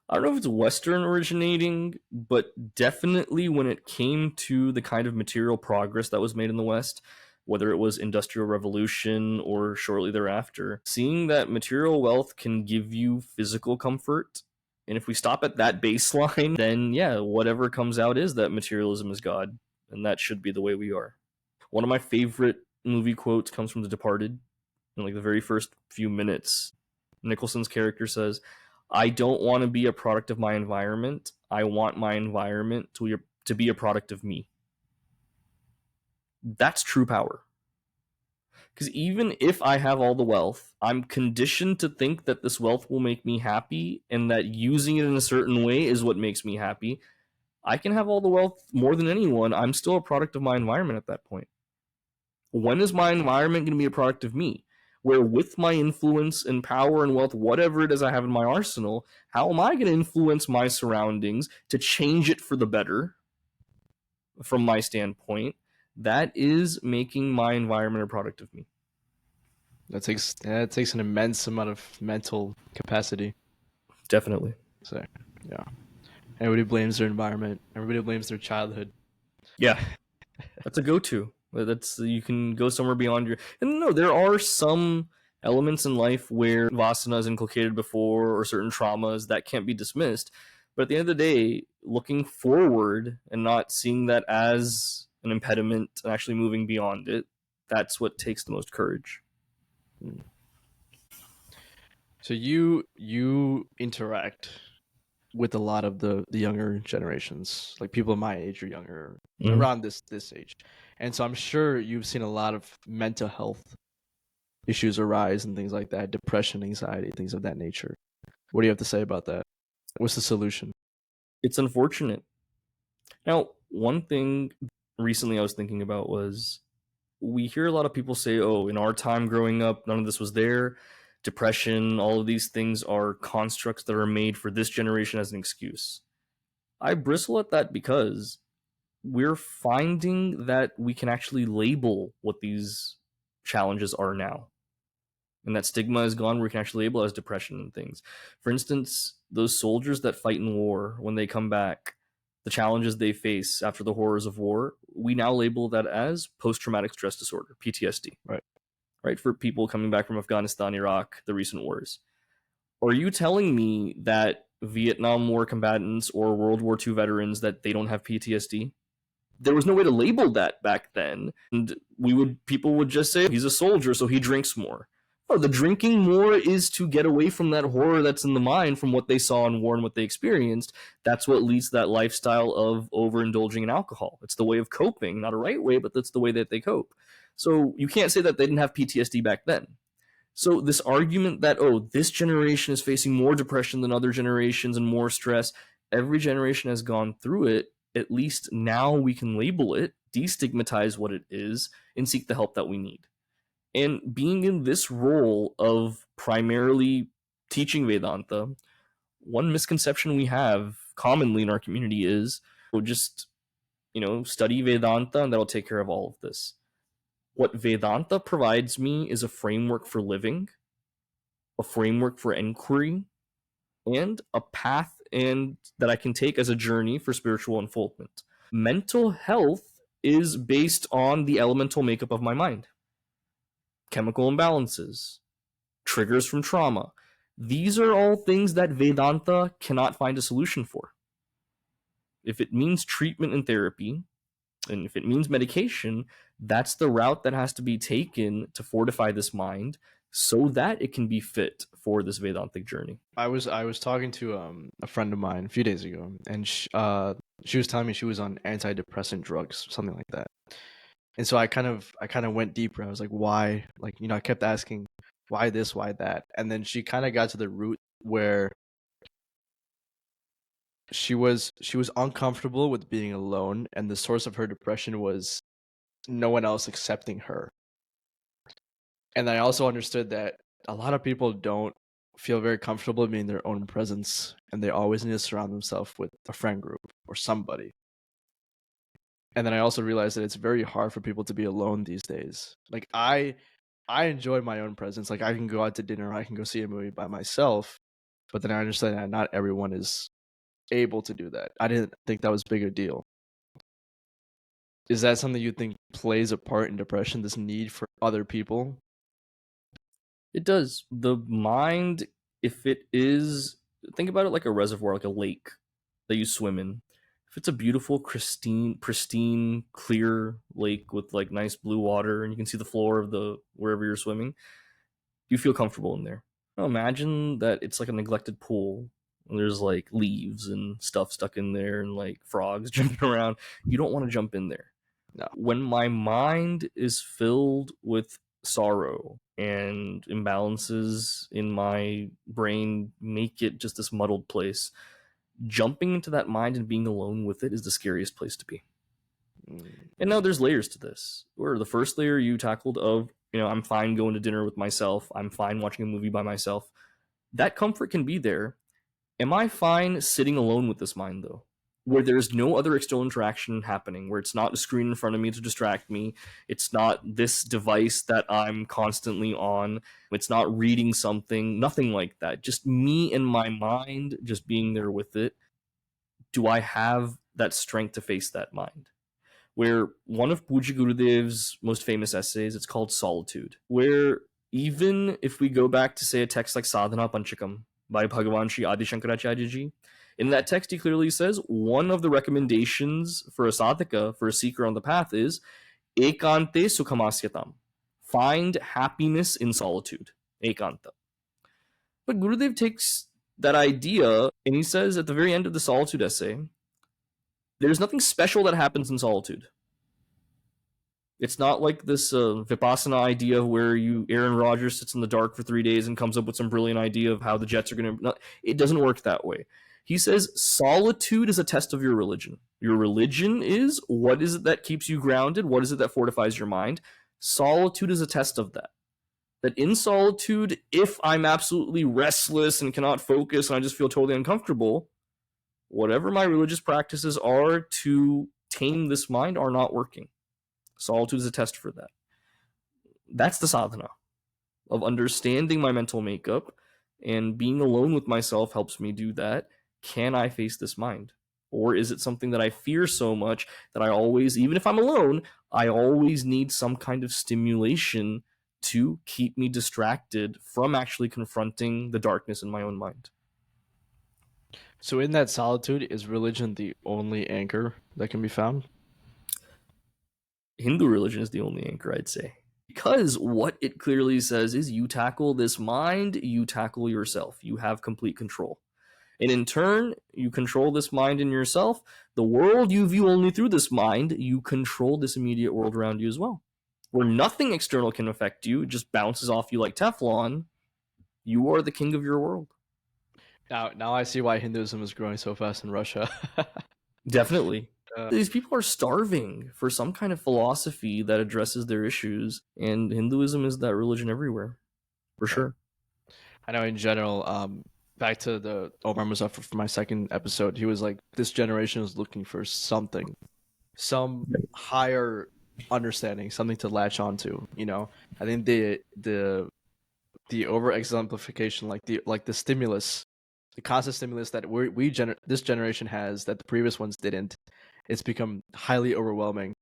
A: I don't know if it's Western originating, but definitely when it came to the kind of material progress that was made in the West, whether it was Industrial Revolution or shortly thereafter, seeing that material wealth can give you physical comfort. And if we stop at that baseline, then yeah, whatever comes out is that materialism is God. And that should be the way we are. One of my favorite movie quotes comes from The Departed. In like the very first few minutes, Nicholson's character says, I don't want to be a product of my environment. I want my environment to be a product of me. That's true power. Because even if I have all the wealth, I'm conditioned to think that this wealth will make me happy and that using it in a certain way is what makes me happy. I can have all the wealth more than anyone. I'm still a product of my environment at that point. When is my environment going to be a product of me? Where with my influence and power and wealth, whatever it is I have in my arsenal, how am I going to influence my surroundings to change it for the better from my standpoint? That is making my environment a product of me.
B: That takes an immense amount of mental capacity.
A: Definitely.
B: So, yeah. Everybody blames their environment. Everybody blames their childhood.
A: Yeah. That's a go-to. That's, you can go somewhere beyond your. And no, there are some elements in life where vasana is inculcated before, or certain traumas that can't be dismissed. But at the end of the day, looking forward and not seeing that as an impediment and actually moving beyond it, that's what takes the most courage.
B: So you interact with a lot of the younger generations, like people my age or younger, around this age. And so I'm sure you've seen a lot of mental health issues arise and things like that, depression, anxiety, things of that nature. What do you have to say about that? What's the solution?
A: It's unfortunate. Now, one thing recently I was thinking about was, we hear a lot of people say, oh, in our time growing up, none of this was there. Depression, all of these things are constructs that are made for this generation as an excuse. I bristle at that because we're finding that we can actually label what these challenges are now. And that stigma is gone where we can actually label it as depression and things. For instance, those soldiers that fight in war, when they come back, the challenges they face after the horrors of war, we now label that as post-traumatic stress disorder, PTSD. Right? For people coming back from Afghanistan, Iraq, the recent wars. Are you telling me that Vietnam War combatants or World War II veterans, that they don't have PTSD? There was no way to label that back then, and people would just say he's a soldier, so he drinks more. Oh, the drinking more is to get away from that horror that's in the mind from what they saw in war and what they experienced. That's what leads to that lifestyle of overindulging in alcohol. It's the way of coping, not a right way, but that's the way that they cope. So you can't say that they didn't have PTSD back then. So this argument that, oh, this generation is facing more depression than other generations and more stress, every generation has gone through it. At least now we can label it, destigmatize what it is, and seek the help that we need. And being in this role of primarily teaching Vedanta, one misconception we have commonly in our community is, we'll just, study Vedanta and that'll take care of all of this. What Vedanta provides me is a framework for living, a framework for inquiry, and a path that I can take as a journey for spiritual unfoldment. Mental health is based on the elemental makeup of my mind. Chemical imbalances, triggers from trauma. These are all things that Vedanta cannot find a solution for. If it means treatment and therapy, and if it means medication, that's the route that has to be taken to fortify this mind so that it can be fit for this Vedantic journey.
B: I was talking to a friend of mine a few days ago, and she was telling me she was on antidepressant drugs, something like that. And so I kind of went deeper. I was like, why? Like, I kept asking, why this, why that? And then she kind of got to the root where she was uncomfortable with being alone, and the source of her depression was no one else accepting her. And I also understood that a lot of people don't feel very comfortable being in their own presence, and they always need to surround themselves with a friend group or somebody. And then I also realized that it's very hard for people to be alone these days. Like, I enjoy my own presence. Like, I can go out to dinner, I can go see a movie by myself, but then I understand that not everyone is able to do that. I didn't think that was a bigger deal. Is that something you think plays a part in depression, this need for other people?
A: It does. The mind, if it is, think about it like a reservoir, like a lake that you swim in. If it's a beautiful, pristine, clear lake with like nice blue water and you can see the floor of wherever you're swimming, you feel comfortable in there. Now imagine that it's like a neglected pool. And there's like leaves and stuff stuck in there and like frogs jumping around. You don't want to jump in there.
B: No.
A: When my mind is filled with sorrow and imbalances in my brain make it just this muddled place, jumping into that mind and being alone with it is the scariest place to be. And now there's layers to this. Where the first layer you tackled of, I'm fine going to dinner with myself. I'm fine watching a movie by myself. That comfort can be there. Am I fine sitting alone with this mind, though? Where there's no other external interaction happening, where it's not a screen in front of me to distract me. It's not this device that I'm constantly on. It's not reading something, nothing like that. Just me and my mind just being there with it. Do I have that strength to face that mind? Where one of Puji Gurudev's most famous essays, it's called Solitude, where even if we go back to, say, a text like Sadhana Panchakam by Bhagavan Sri Adi Shankaracharya ji, in that text he clearly says one of the recommendations for a sadhaka, for a seeker on the path, is ekante sukhamasyatam. Find happiness in solitude. Ekanta. But Gurudev takes that idea and he says at the very end of the Solitude essay, there's nothing special that happens in solitude. It's not like this Vipassana idea where Aaron Rodgers sits in the dark for 3 days and comes up with some brilliant idea of how the Jets are going to... It doesn't work that way. He says solitude is a test of your religion. Your religion is, what is it that keeps you grounded? What is it that fortifies your mind? Solitude is a test of that. That in solitude, if I'm absolutely restless and cannot focus and I just feel totally uncomfortable, whatever my religious practices are to tame this mind are not working. Solitude is a test for that. That's the sadhana of understanding my mental makeup, and being alone with myself helps me do that. Can I face this mind? Or is it something that I fear so much that I always, even if I'm alone, I always need some kind of stimulation to keep me distracted from actually confronting the darkness in my own mind?
B: So in that solitude, is religion the only anchor that can be found?
A: Hindu religion is the only anchor, I'd say. Because what it clearly says is you tackle this mind, you tackle yourself. You have complete control. And in turn, you control this mind in yourself. The world you view only through this mind, you control this immediate world around you as well. Where nothing external can affect you, it just bounces off you like Teflon. You are the king of your world.
B: Now I see why Hinduism is growing so fast in Russia.
A: Definitely. These people are starving for some kind of philosophy that addresses their issues, and Hinduism is that religion everywhere, for sure.
B: I know in general, back to the Omar Muzaffar for my second episode, he was like, this generation is looking for something, some higher understanding, something to latch onto, I think the over exemplification, like the stimulus, the constant stimulus that this generation has that the previous ones didn't, it's become highly overwhelming,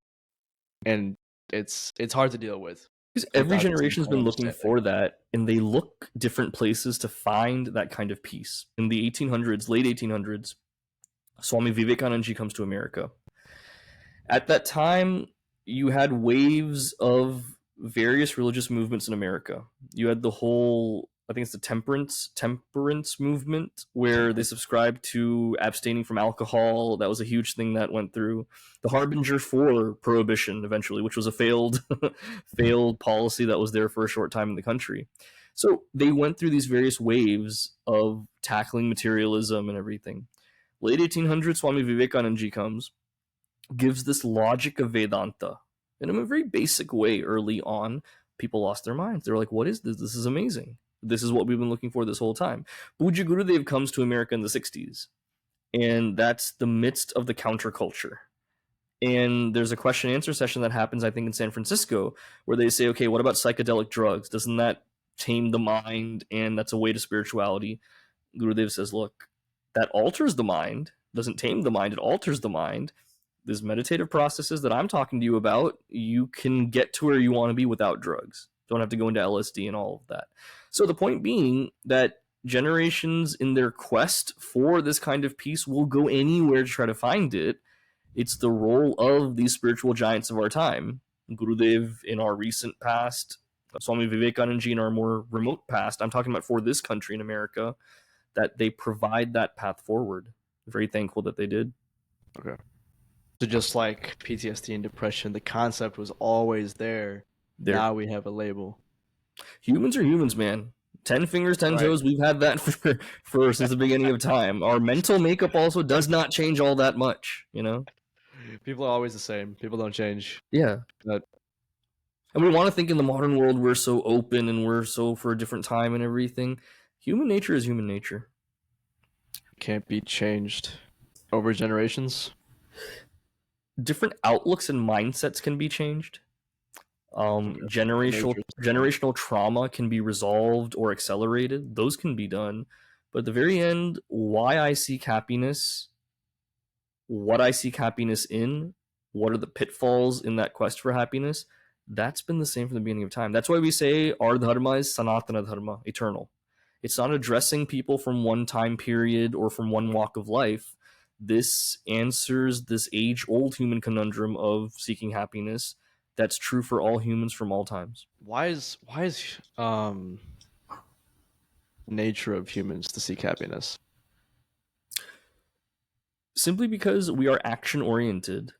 B: and it's hard to deal with.
A: Because every generation has been looking for that, and they look different places to find that kind of peace. In the 1800s, late 1800s, Swami Vivekananda comes to America. At that time, you had waves of various religious movements in America. You had the whole, I think it's the temperance movement, where they subscribed to abstaining from alcohol. That was a huge thing that went through. The harbinger for prohibition eventually, which was a failed policy that was there for a short time in the country. So they went through these various waves of tackling materialism and everything. Late 1800s, Swami Vivekananda comes, gives this logic of Vedanta in a very basic way. Early on, people lost their minds. They were like, what is this? This is amazing. This is what we've been looking for this whole time. Puja Gurudev comes to America in the 60s, and that's the midst of the counterculture. And there's a question and answer session that happens, I think, in San Francisco, where they say, okay, what about psychedelic drugs? Doesn't that tame the mind? And that's a way to spirituality. Gurudev says, look, that alters the mind, doesn't tame the mind, it alters the mind. These meditative processes that I'm talking to you about, you can get to where you want to be without drugs. Don't have to go into LSD and all of that. So the point being that generations in their quest for this kind of peace will go anywhere to try to find it. It's the role of these spiritual giants of our time. Gurudev in our recent past, Swami Vivekananda in our more remote past. I'm talking about for this country in America, that they provide that path forward. Very thankful that they did.
B: Okay. So just like PTSD and depression, the concept was always there. Now we have a label.
A: Humans are humans, man. 10 fingers, 10 toes. We've had that for since the beginning of time. Our mental makeup also does not change all that much, you know?
B: People are always the same. People don't change.
A: Yeah.
B: But
A: and we want to think in the modern world we're so open and we're so for a different time and everything. Human nature is human nature.
B: Can't be changed over generations.
A: Different outlooks and mindsets can be changed. Generational trauma can be resolved or accelerated. Those can be done. But at the very end, why I seek happiness, what I seek happiness in, what are the pitfalls in that quest for happiness, that's been the same from the beginning of time. That's why we say our dharma is sanatana dharma, eternal. It's not addressing people from one time period or from one walk of life. This answers this age-old human conundrum of seeking happiness that's true for all humans from all times.
B: Why is nature of humans to seek happiness?
A: Simply because we are action-oriented.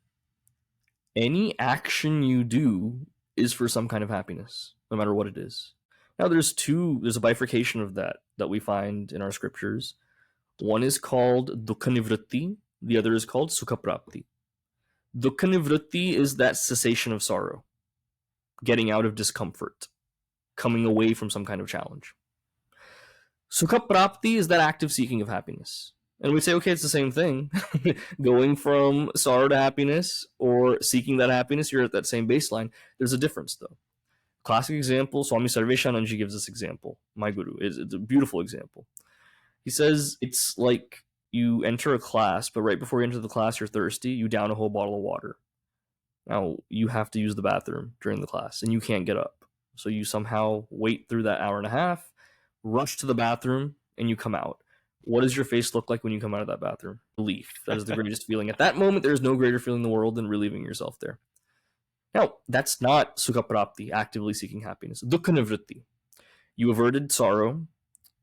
A: Any action you do is for some kind of happiness, no matter what it is. Now there's a bifurcation of that we find in our scriptures. One is called dukkha nivritti, the other is called sukha prapti. Dukkha nivritti is that cessation of sorrow, getting out of discomfort, coming away from some kind of challenge. Sukha prapti is that active seeking of happiness. And we say, okay, it's the same thing. Going from sorrow to happiness or seeking that happiness, you're at that same baseline. There's a difference, though. Classic example, Swami Sarveshananji gives this example. My guru, it's a beautiful example. He says it's like you enter a class, but right before you enter the class, you're thirsty, you down a whole bottle of water. Now, you have to use the bathroom during the class, and you can't get up. So you somehow wait through that hour and a half, rush to the bathroom, and you come out. What does your face look like when you come out of that bathroom? Relief. That is the greatest feeling. At that moment, there is no greater feeling in the world than relieving yourself there. Now, that's not sukha prapti, actively seeking happiness. Dukkha nivritti. You averted sorrow.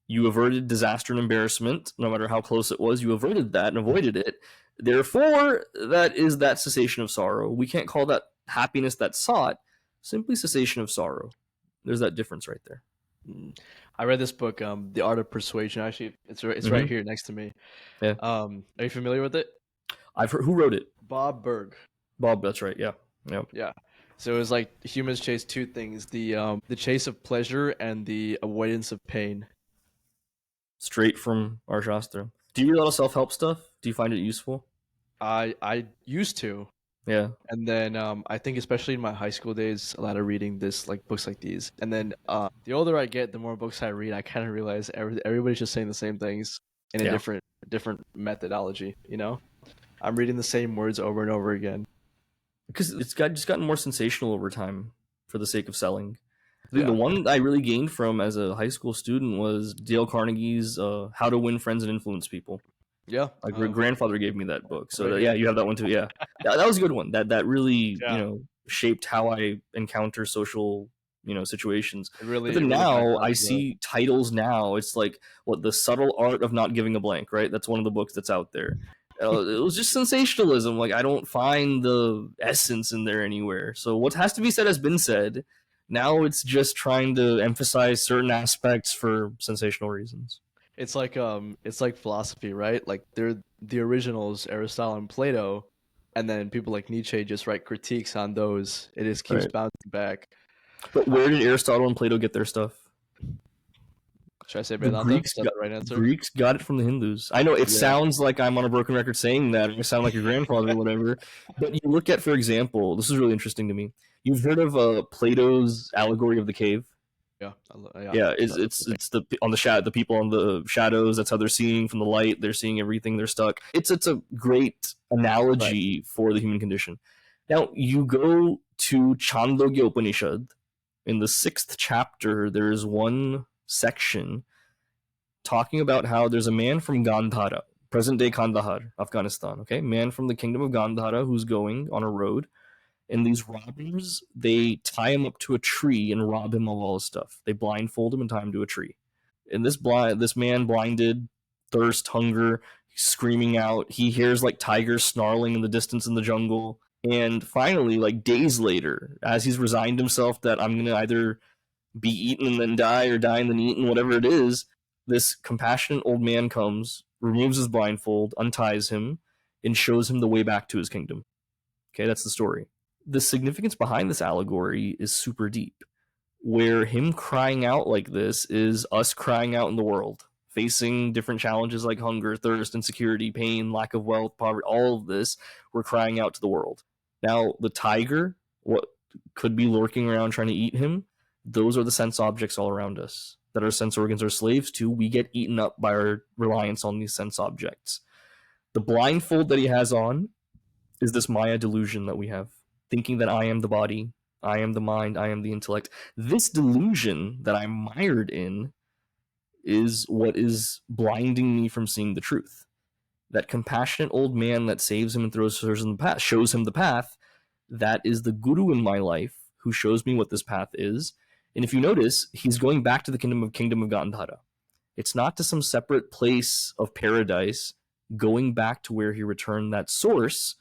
A: You averted disaster and embarrassment. No matter how close it was, you averted that and avoided it. Therefore, that is that cessation of sorrow. We can't call that happiness that's sought, simply cessation of sorrow. There's that difference right there.
B: I read this book, The Art of Persuasion. Actually, it's right here next to me.
A: Yeah.
B: Are you familiar with it?
A: I've heard. Who wrote it?
B: Bob Berg.
A: Bob, that's right. Yeah. Yep.
B: Yeah. So it was like humans chase two things: the chase of pleasure and the avoidance of pain.
A: Straight from our Shastra. Do you read a lot of self-help stuff? Do you find it useful?
B: I used to.
A: Yeah.
B: And then I think especially in my high school days, a lot of reading books like these. And then the older I get, the more books I read, I kind of realize everybody's just saying the same things in a different methodology, you know? I'm reading the same words over and over again.
A: Because it's just gotten more sensational over time for the sake of selling. I think the one I really gained from as a high school student was Dale Carnegie's How to Win Friends and Influence People.
B: Yeah.
A: My grandfather gave me that book. So you have that one too. Yeah. That was a good one. That really, shaped how I encounter social, situations. But then now I see titles now. It's like The Subtle Art of Not Giving a Blank, right? That's one of the books that's out there. It was just sensationalism. Like, I don't find the essence in there anywhere. So what has to be said has been said. Now it's just trying to emphasize certain aspects for sensational reasons.
B: It's like philosophy, right? Like they're the originals, Aristotle and Plato, and then people like Nietzsche just write critiques on those. It just keeps bouncing back.
A: But where did Aristotle and Plato get their stuff?
B: Should I say Vedanta? Is that the right answer?
A: Greeks got it from the Hindus. I know it sounds like I'm on a broken record saying that, or I sound like your grandfather or whatever. But you look at, for example, this is really interesting to me. You've heard of Plato's allegory of the cave? Yeah. It's the people on the shadows. That's how they're seeing from the light. They're seeing everything. They're stuck. It's a great analogy for the human condition. Now you go to Chandogya Upanishad. In the 6th chapter, there is one section talking about how there's a man from Gandhara, present-day Kandahar, Afghanistan. Okay, man from the kingdom of Gandhara who's going on a road, And these robbers, they tie him up to a tree and rob him of all his stuff. They blindfold him and tie him to a tree. And this man blinded, thirst, hunger, screaming out. He hears like tigers snarling in the distance in the jungle. And finally, like days later, as he's resigned himself that I'm going to either be eaten and then die or die and then eaten, whatever it is, this compassionate old man comes, removes his blindfold, unties him, and shows him the way back to his kingdom. Okay, that's the story. The significance behind this allegory is super deep, where him crying out like this is us crying out in the world, facing different challenges like hunger, thirst, insecurity, pain, lack of wealth, poverty, all of this, we're crying out to the world. Now, the tiger, what could be lurking around trying to eat him, those are the sense objects all around us that our sense organs are slaves to. We get eaten up by our reliance on these sense objects. The blindfold that he has on is this Maya delusion that we have, thinking that I am the body, I am the mind, I am the intellect. This delusion that I'm mired in is what is blinding me from seeing the truth. That compassionate old man that saves him and shows him the path, that is the guru in my life who shows me what this path is. And if you notice, he's going back to the kingdom of Gandhara. It's not to some separate place of paradise, going back to where he returned that source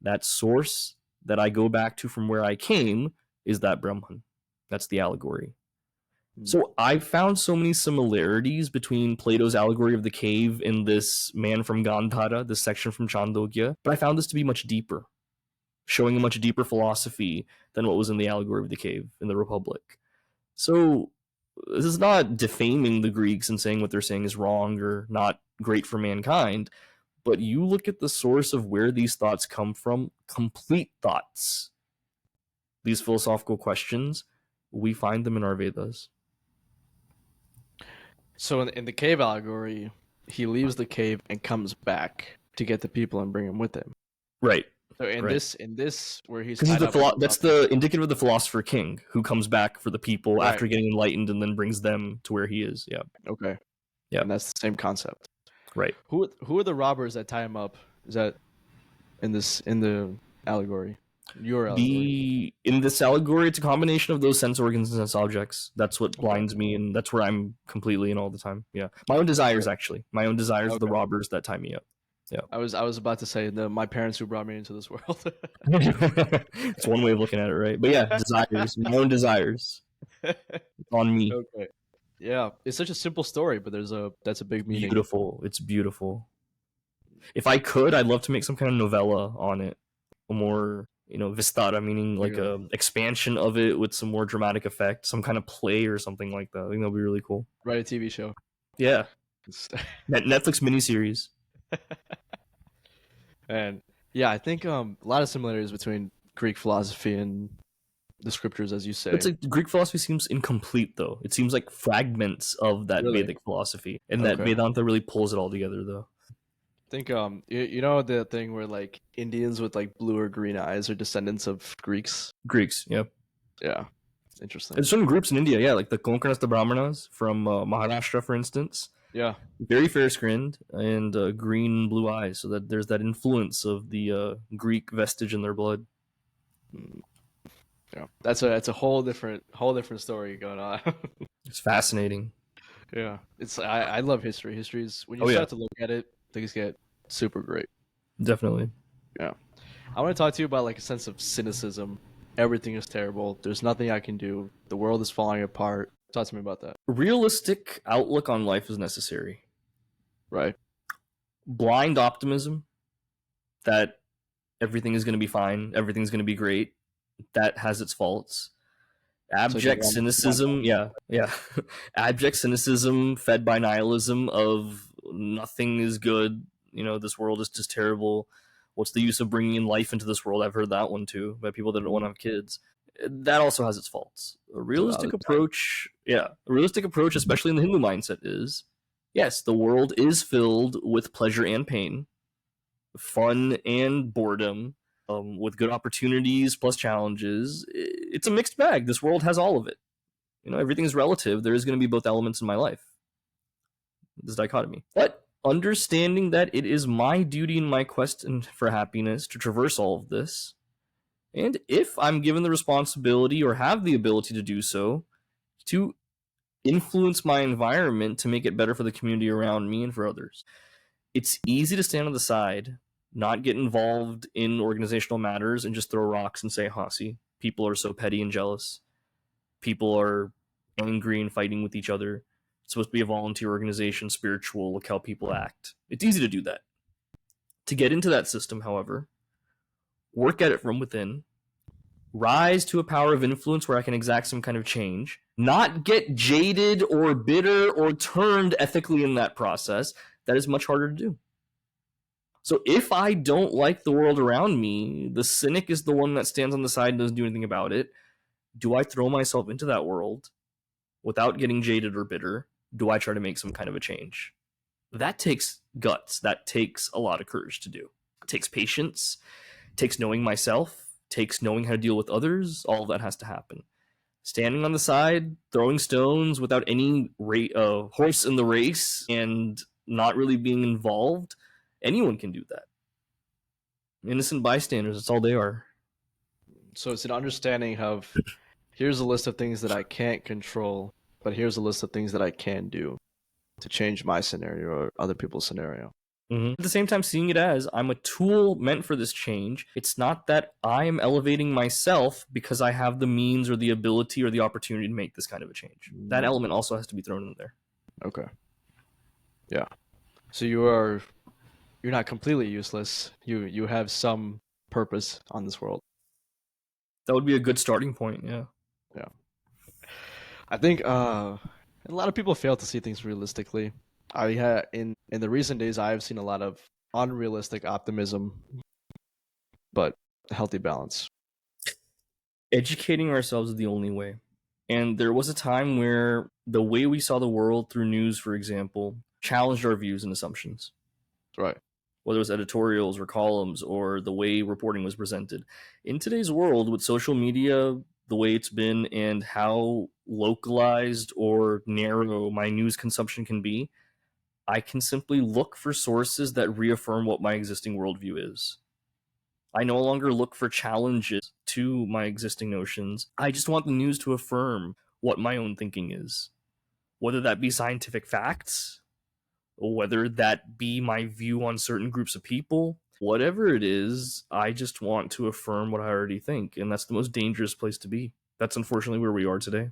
A: that I go back to from where I came is that Brahman. That's the allegory. So I found so many similarities between Plato's allegory of the cave and this man from Gandhara, this section from Chandogya, but I found this to be much deeper, showing a much deeper philosophy than what was in the allegory of the cave in the Republic. So this is not defaming the Greeks and saying what they're saying is wrong or not great for mankind, but you look at the source of where these thoughts come from, complete thoughts, these philosophical questions, we find them in our Vedas.
B: So in the cave allegory, he leaves the cave and comes back to get the people and bring them with him.
A: Right.
B: So in this where he's
A: that's the indicative of the philosopher king who comes back for the people
B: Right.
A: after getting enlightened and then brings them to where he is. Yeah.
B: Okay.
A: Yeah.
B: And that's the same concept.
A: Right.
B: Who are the robbers that tie him up? Is that in the allegory? Your allegory.
A: In this allegory, it's a combination of those sense organs and sense objects. That's what blinds me, and that's where I'm completely in all the time. Yeah. My own desires, actually. My own desires are the robbers that tie me up. Yeah.
B: I was about to say my parents who brought me into this world.
A: It's one way of looking at it, right? But yeah, desires, my own desires on me.
B: Okay. Yeah, it's such a simple story, but that's a big meaning.
A: Beautiful. It's beautiful. If I could, I'd love to make some kind of novella on it, a more vistara, meaning like a expansion of it with some more dramatic effect, some kind of play or something like that. I think that'd be really cool.
B: Write a TV show.
A: Yeah. Netflix miniseries.
B: And yeah, I think a lot of similarities between Greek philosophy and the scriptures, as you say.
A: It's like Greek philosophy seems incomplete, though. It seems like fragments of that Vedic philosophy, and that Vedanta really pulls it all together, though.
B: I think you know the thing where like Indians with like blue or green eyes are descendants of Greeks.
A: Yep.
B: Yeah, interesting.
A: There's certain groups in India, yeah, like the Konkanasta Brahmanas from Maharashtra, for instance.
B: Yeah,
A: very fair-skinned and green blue eyes, so that there's that influence of the Greek vestige in their blood.
B: Yeah, that's a whole different story going on.
A: It's fascinating.
B: Yeah, I love history. History's when you start to look at it, things get super great.
A: Definitely.
B: Yeah, I want to talk to you about like a sense of cynicism. Everything is terrible. There's nothing I can do. The world is falling apart. Talk to me about that.
A: Realistic outlook on life is necessary.
B: Right.
A: Blind optimism that everything is going to be fine, everything's going to be great, that has its faults. Abject cynicism, yeah. Abject cynicism fed by nihilism of nothing is good, this world is just terrible. What's the use of bringing in life into this world? I've heard that one too by people that don't want to have kids. That also has its faults. A realistic approach, especially in the Hindu mindset, is yes, the world is filled with pleasure and pain, fun and boredom, with good opportunities plus challenges. It's a mixed bag. This world has all of it. Everything is relative. There is going to be both elements in my life. This dichotomy. But understanding that it is my duty in my quest for happiness to traverse all of this, And if I'm given the responsibility or have the ability to do so, to influence my environment to make it better for the community around me and for others. It's easy to stand on the side, not get involved in organizational matters, and just throw rocks and say, see, people are so petty and jealous. People are angry and fighting with each other. It's supposed to be a volunteer organization, spiritual, look how people act. It's easy to do that. To get into that system, however, work at it from within, rise to a power of influence where I can exact some kind of change, not get jaded or bitter or turned ethically in that process, that is much harder to do. So if I don't like the world around me, the cynic is the one that stands on the side and doesn't do anything about it. Do I throw myself into that world without getting jaded or bitter? Do I try to make some kind of a change? That takes guts. That takes a lot of courage to do. It takes patience. It takes knowing myself. It takes knowing how to deal with others. All of that has to happen. Standing on the side, throwing stones without any horse in the race and not really being involved, anyone can do that. Innocent bystanders, that's all they are.
B: So it's an understanding of, here's a list of things that I can't control, but here's a list of things that I can do to change my scenario or other people's scenario.
A: Mm-hmm. At the same time, seeing it as I'm a tool meant for this change. It's not that I am elevating myself because I have the means or the ability or the opportunity to make this kind of a change. That element also has to be thrown in there.
B: Okay. Yeah. So you're not completely useless. You have some purpose on this world.
A: That would be a good starting point. Yeah.
B: Yeah. I think a lot of people fail to see things realistically. In the recent days, I've seen a lot of unrealistic optimism, but a healthy balance.
A: Educating ourselves is the only way. And there was a time where the way we saw the world through news, for example, challenged our views and assumptions.
B: Right.
A: Whether it was editorials or columns or the way reporting was presented. In today's world, with social media the way it's been and how localized or narrow my news consumption can be, I can simply look for sources that reaffirm what my existing worldview is. I no longer look for challenges to my existing notions. I just want the news to affirm what my own thinking is. Whether that be scientific facts, or whether that be my view on certain groups of people, whatever it is, I just want to affirm what I already think. And that's the most dangerous place to be. That's unfortunately where we are today.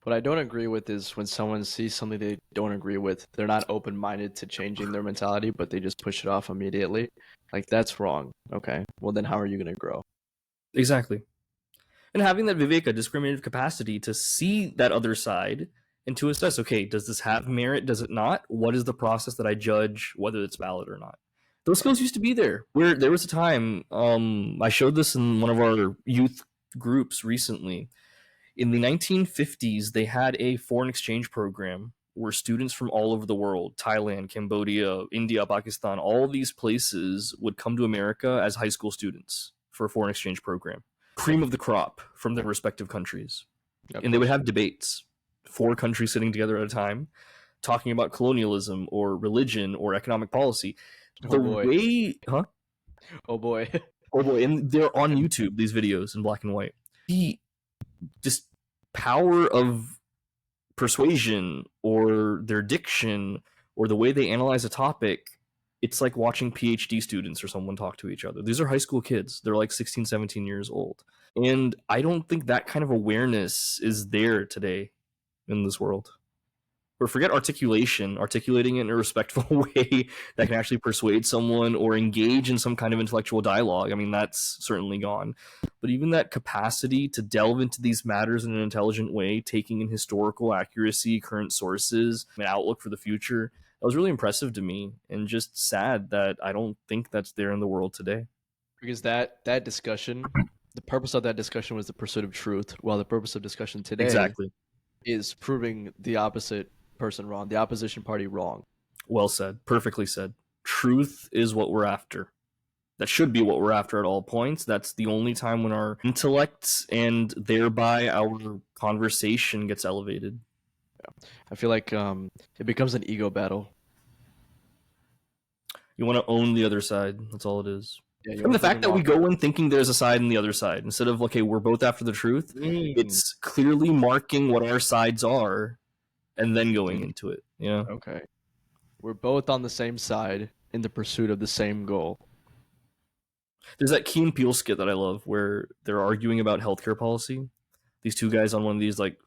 B: What I don't agree with is when someone sees something they don't agree with, they're not open-minded to changing their mentality, but they just push it off immediately. Like, that's wrong. Okay, well then how are you going to grow?
A: Exactly. And having that viveka, discriminative capacity to see that other side and to assess, okay, does this have merit? Does it not? What is the process that I judge whether it's valid or not? Those skills used to be there. Where there was a time, I showed this in one of our youth groups recently. In the 1950s, they had a foreign exchange program where students from all over the world, Thailand, Cambodia, India, Pakistan, all these places would come to America as high school students for a foreign exchange program. Cream of the crop from their respective countries. And they would have debates, 4 countries sitting together at a time, talking about colonialism or religion or economic policy.
B: Oh boy.
A: Oh boy. And they're on YouTube, these videos in black and white. The just power of persuasion or their diction or the way they analyze a topic, it's like watching PhD students or someone talk to each other. These are high school kids. They're like 16, 17 years old. And I don't think that kind of awareness is there today in this world. Or forget articulating it in a respectful way that can actually persuade someone or engage in some kind of intellectual dialogue. I mean, that's certainly gone. But even that capacity to delve into these matters in an intelligent way, taking in historical accuracy, current sources, an outlook for the future, that was really impressive to me, and just sad that I don't think that's there in the world today.
B: Because that discussion, the purpose of that discussion was the pursuit of truth, while the purpose of discussion today is proving the opposite person wrong, the opposition party wrong.
A: Well said. Perfectly said. Truth is what we're after. That should be what we're after at all points. That's the only time when our intellect and thereby our conversation gets elevated.
B: Yeah. I feel like it becomes an ego battle.
A: You want to own the other side. That's all it is.
B: Yeah, you
A: And
B: want
A: the
B: to think
A: fact that we go in thinking there's a side and the other side, instead of, okay, we're both after the truth, it's clearly marking what our sides are and then going into it. Yeah.
B: Okay. We're both on the same side in the pursuit of the same goal.
A: There's that Key and Peele skit that I love where they're arguing about healthcare policy. These two guys on one of these like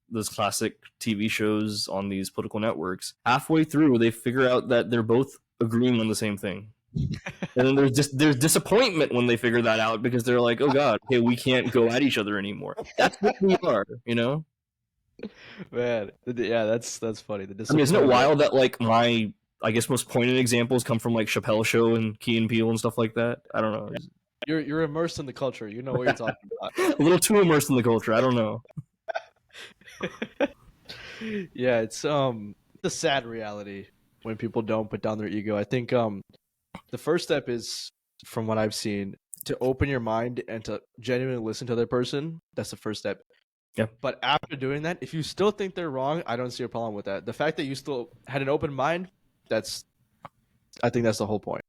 A: those classic TV shows on these political networks. Halfway through, they figure out that they're both agreeing on the same thing. And then there's disappointment when they figure that out because they're like, oh god, okay, we can't go at each other anymore. That's what we are, you know?
B: Man, yeah, that's funny.
A: I mean, isn't it wild that like my, I guess, most poignant examples come from like Chappelle Show and Key and Peele and stuff like that? I don't know.
B: You're immersed in the culture. You know what you're talking about.
A: A little too immersed in the culture. I don't know.
B: Yeah, it's the sad reality when people don't put down their ego. I think the first step is, from what I've seen, to open your mind and to genuinely listen to the other person. That's the first step.
A: Yeah.
B: But after doing that, if you still think they're wrong, I don't see a problem with that. The fact that you still had an open mind, I think that's the whole point.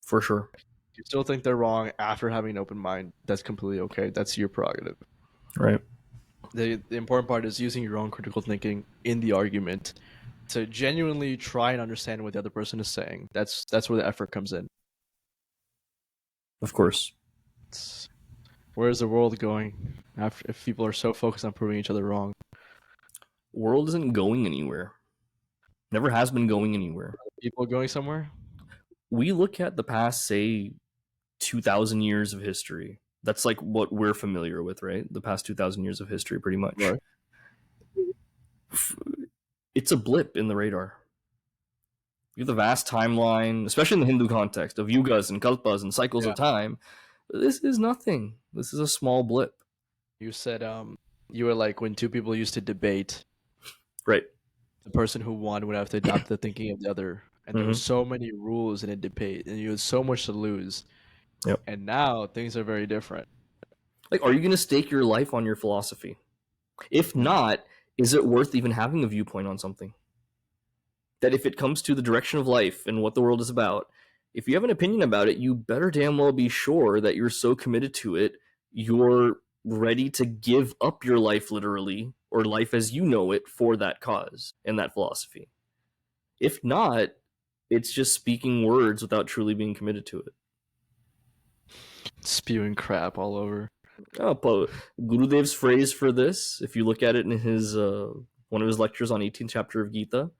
A: For sure.
B: If you still think they're wrong after having an open mind, that's completely okay. That's your prerogative.
A: Right.
B: The important part is using your own critical thinking in the argument to genuinely try and understand what the other person is saying. That's where the effort comes in.
A: Of course.
B: Where's the world going if people are so focused on proving each other wrong?
A: World isn't going anywhere. Never has been going anywhere.
B: People going somewhere?
A: We look at the past, say, 2,000 years of history. That's like what we're familiar with, right? The past 2,000 years of history, pretty much.
B: Right.
A: It's a blip in the radar. You have the vast timeline, especially in the Hindu context, of yugas and kalpas and cycles of time. This is nothing. This is a small blip.
B: You said you were like when two people used to debate.
A: Right.
B: The person who won would have to adopt the thinking of the other. And there were so many rules in a debate, and you had so much to lose.
A: Yep.
B: And now things are very different.
A: Like, are you going to stake your life on your philosophy? If not, is it worth even having a viewpoint on something? That if it comes to the direction of life and what the world is about, if you have an opinion about it, you better damn well be sure that you're so committed to it, you're ready to give up your life literally, or life as you know it, for that cause and that philosophy. If not, it's just speaking words without truly being committed to it.
B: Spewing crap all over.
A: Gurudev's phrase for this, if you look at it in his one of his lectures on 18th chapter of Gita,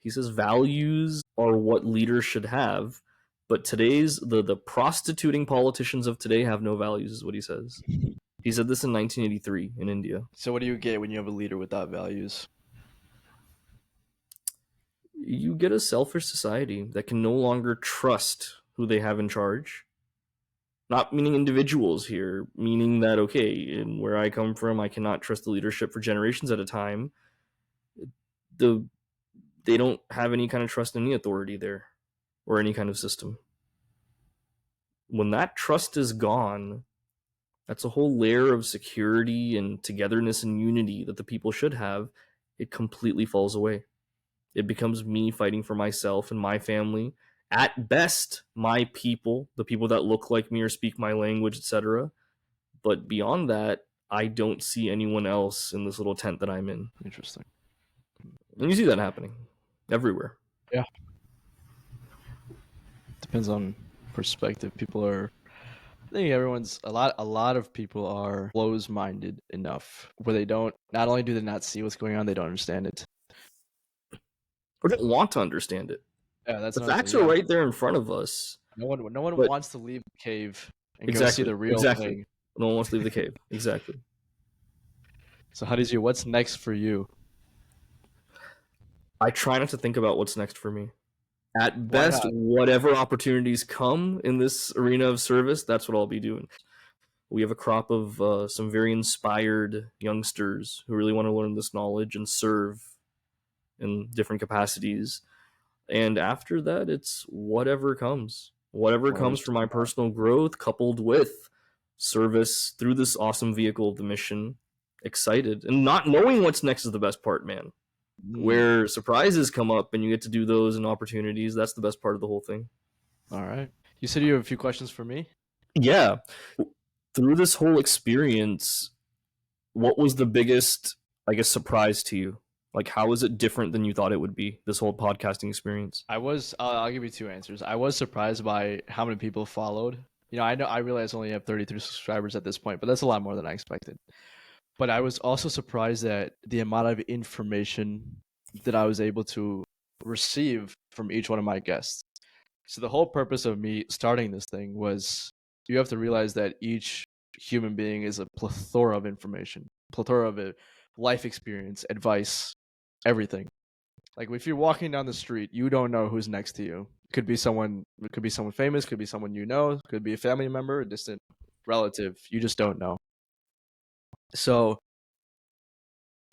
A: he says values are what leaders should have, but today's the prostituting politicians of today have no values, is what he says. He said this in 1983 in India.
B: So what do you get when you have a leader without values?
A: You get a selfish society that can no longer trust who they have in charge. Not meaning individuals here, meaning that, okay, in where I come from, I cannot trust the leadership for generations at a time. They don't have any kind of trust in any authority there or any kind of system. When that trust is gone, that's a whole layer of security and togetherness and unity that the people should have. It completely falls away. It becomes me fighting for myself and my family. At best, my people, the people that look like me or speak my language, etc. But beyond that, I don't see anyone else in this little tent that I'm in.
B: Interesting.
A: And you see that happening everywhere.
B: Yeah. Depends on perspective. I think a lot of people are close-minded enough where they don't, not only do they not see what's going on, they don't understand it.
A: Or don't want to understand it.
B: Yeah, that's
A: the facts are right there in front of us.
B: No one wants to leave the cave and go see the real thing.
A: No one wants to leave the cave. Exactly.
B: So what's next for you?
A: I try not to think about what's next for me. At best, whatever opportunities come in this arena of service, that's what I'll be doing. We have a crop of some very inspired youngsters who really want to learn this knowledge and serve in different capacities. And after that, it's whatever comes. Whatever comes for my personal growth, coupled with service through this awesome vehicle of the mission. Excited. And not knowing what's next is the best part, man. Where surprises come up and you get to do those and opportunities, that's the best part of the whole thing.
B: All right. You said you have a few questions for me?
A: Yeah. Through this whole experience, what was the biggest, I guess, surprise to you? Like, how is it different than you thought it would be, this whole podcasting experience?
B: I'll give you two answers. I was surprised by how many people followed. I realize I only have 33 subscribers at this point, but that's a lot more than I expected. But I was also surprised at the amount of information that I was able to receive from each one of my guests. So the whole purpose of me starting this thing was you have to realize that each human being is a plethora of information, plethora of life experience, advice, everything. Like if you're walking down the street, you don't know who's next to you. It could be someone famous, could be someone you know, could be a family member, a distant relative. You just don't know. So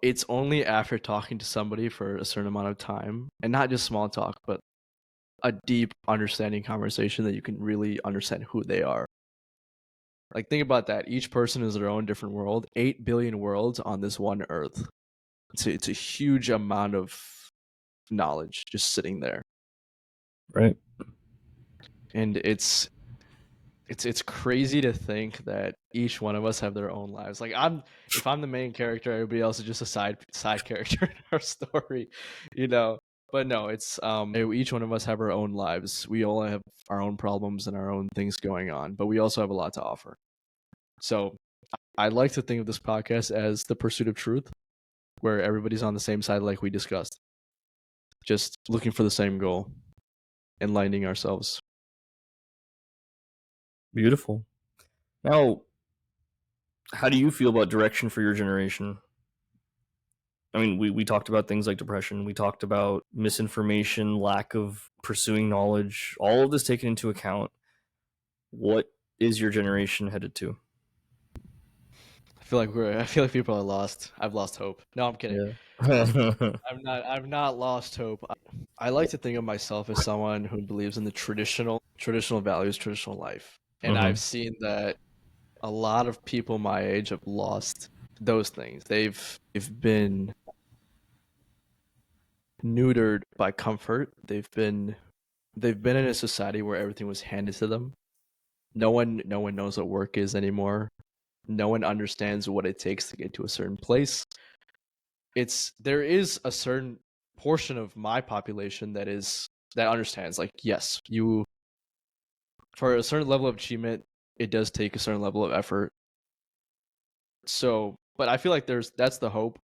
B: it's only after talking to somebody for a certain amount of time, and not just small talk, but a deep understanding conversation, that you can really understand who they are. Like think about that. Each person is their own different world. 8 billion worlds on this one earth. It's a huge amount of knowledge just sitting there.
A: Right.
B: And it's crazy to think that each one of us have their own lives. Like if I'm the main character, everybody else is just a side character in our story, you know. But no, it's each one of us have our own lives. We all have our own problems and our own things going on, but we also have a lot to offer. So I like to think of this podcast as the pursuit of truth, where everybody's on the same side, like we discussed, just looking for the same goal, enlightening ourselves.
A: Beautiful. Now, how do you feel about direction for your generation? I mean, we talked about things like depression. We talked about misinformation, lack of pursuing knowledge, all of this taken into account. What is your generation headed to?
B: I feel like people are lost. I've lost hope. No, I'm kidding.
A: Yeah.
B: I've not lost hope. I like to think of myself as someone who believes in the traditional values, traditional life. And I've seen that a lot of people my age have lost those things. They've been neutered by comfort. They've been in a society where everything was handed to them. No one knows what work is anymore. No one understands what it takes to get to a certain place. There is a certain portion of my population that understands, like, yes, you, for a certain level of achievement, it does take a certain level of effort. So, but I feel like that's the hope.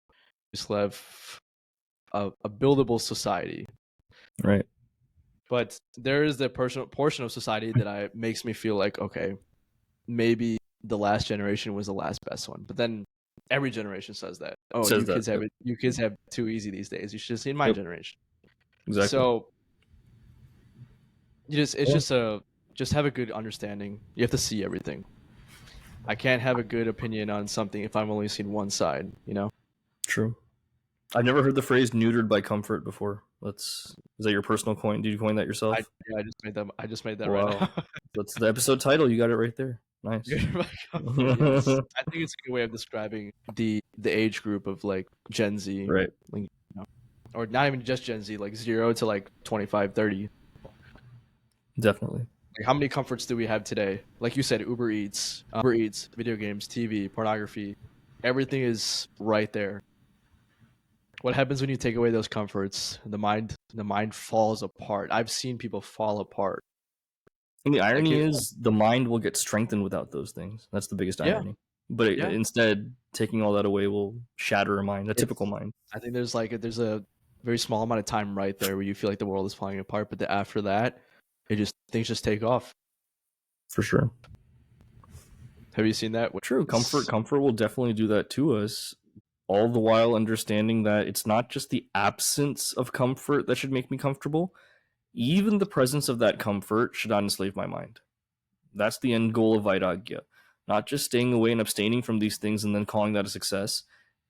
B: We still have a buildable society,
A: Right.
B: but there is the portion of society that makes me feel like, okay, maybe the last generation was the last best one. But then every generation says that. Oh, you kids have too easy these days. You should have seen my generation.
A: Exactly.
B: So just have a good understanding. You have to see everything. I can't have a good opinion on something if I've only seen one side, you know?
A: True. I've never heard the phrase neutered by comfort before. Is that your personal coin? Did you coin that yourself?
B: I just made that
A: wow.
B: right now.
A: That's the episode title. You got it right there. Nice.
B: Yes. I think it's a good way of describing the age group of like Gen Z.
A: Right.
B: Like, or not even just Gen Z, like 0 to like 25, 30.
A: Definitely.
B: Like, how many comforts do we have today? Like you said, Uber Eats, video games, TV, pornography. Everything is right there. What happens when you take away those comforts? The mind falls apart. I've seen people fall apart.
A: And the irony is the mind will get strengthened without those things. That's the biggest irony. But instead, taking all that away will shatter a mind, typical mind.
B: I think there's a very small amount of time right there where you feel like the world is falling apart, but after that, things just take off.
A: For sure.
B: Have you seen that?
A: True. Comfort will definitely do that to us. All the while understanding that it's not just the absence of comfort that should make me comfortable. Even the presence of that comfort should not enslave my mind. That's the end goal of Vairagya. Not just staying away and abstaining from these things and then calling that a success.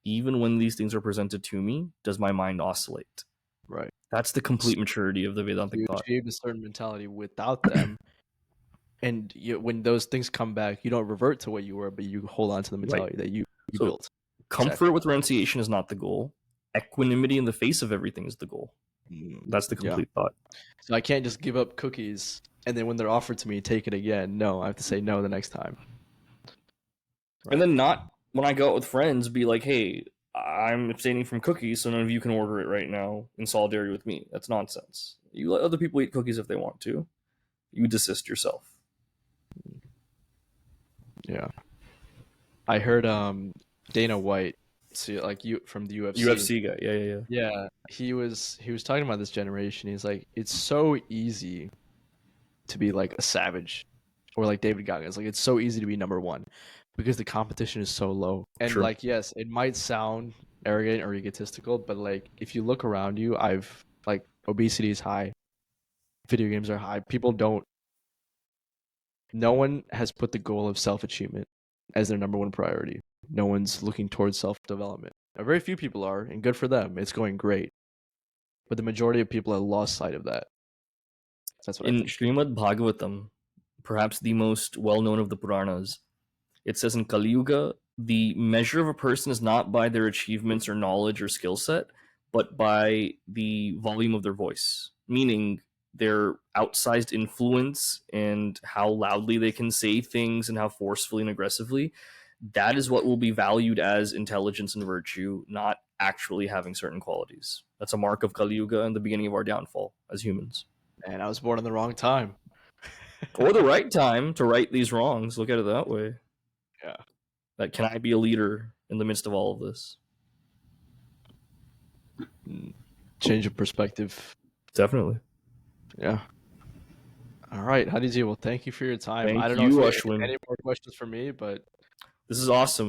A: Even when these things are presented to me, does my mind oscillate?
B: Right.
A: That's the complete maturity of the Vedantic thought.
B: You achieve a certain mentality without them. And when those things come back, you don't revert to what you were, but you hold on to the mentality that you built.
A: Comfort with renunciation is not the goal. Equanimity in the face of everything is the goal. That's the complete thought.
B: So I can't just give up cookies and then when they're offered to me, take it again. No, I have to say no the next time.
A: And then not when I go out with friends, be like, hey, I'm abstaining from cookies, so none of you can order it right now in solidarity with me. That's nonsense. You let other people eat cookies if they want to. You desist yourself.
B: Yeah. I heard Dana White, see, like you from the UFC.
A: UFC guy, yeah.
B: Yeah, he was talking about this generation. He's like, it's so easy to be like a savage, or like David Goggins. Like, it's so easy to be number one because the competition is so low. And
A: True.
B: like, yes, it might sound arrogant or egotistical, but like, if you look around you, like obesity is high, video games are high. No one has put the goal of self-achievement as their number one priority. No one's looking towards self-development. Very few people are, and good for them. It's going great. But the majority of people have lost sight of that. That's what I
A: In
B: think.
A: Srimad Bhagavatam, perhaps the most well-known of the Puranas, it says in Kali Yuga, the measure of a person is not by their achievements or knowledge or skill set, but by the volume of their voice, meaning their outsized influence and how loudly they can say things and how forcefully and aggressively. That is what will be valued as intelligence and virtue, not actually having certain qualities. That's a mark of Kali Yuga and the beginning of our downfall as humans.
B: And I was born in the wrong time.
A: Or the right time to right these wrongs. Look at it that way.
B: Yeah.
A: That can I be a leader in the midst of all of this?
B: Change of perspective.
A: Definitely.
B: Yeah. All right, Hadiji, well, thank you for your time.
A: Thank
B: I don't know
A: you,
B: if you have
A: Ashwin.
B: any more questions for me, but
A: This is awesome.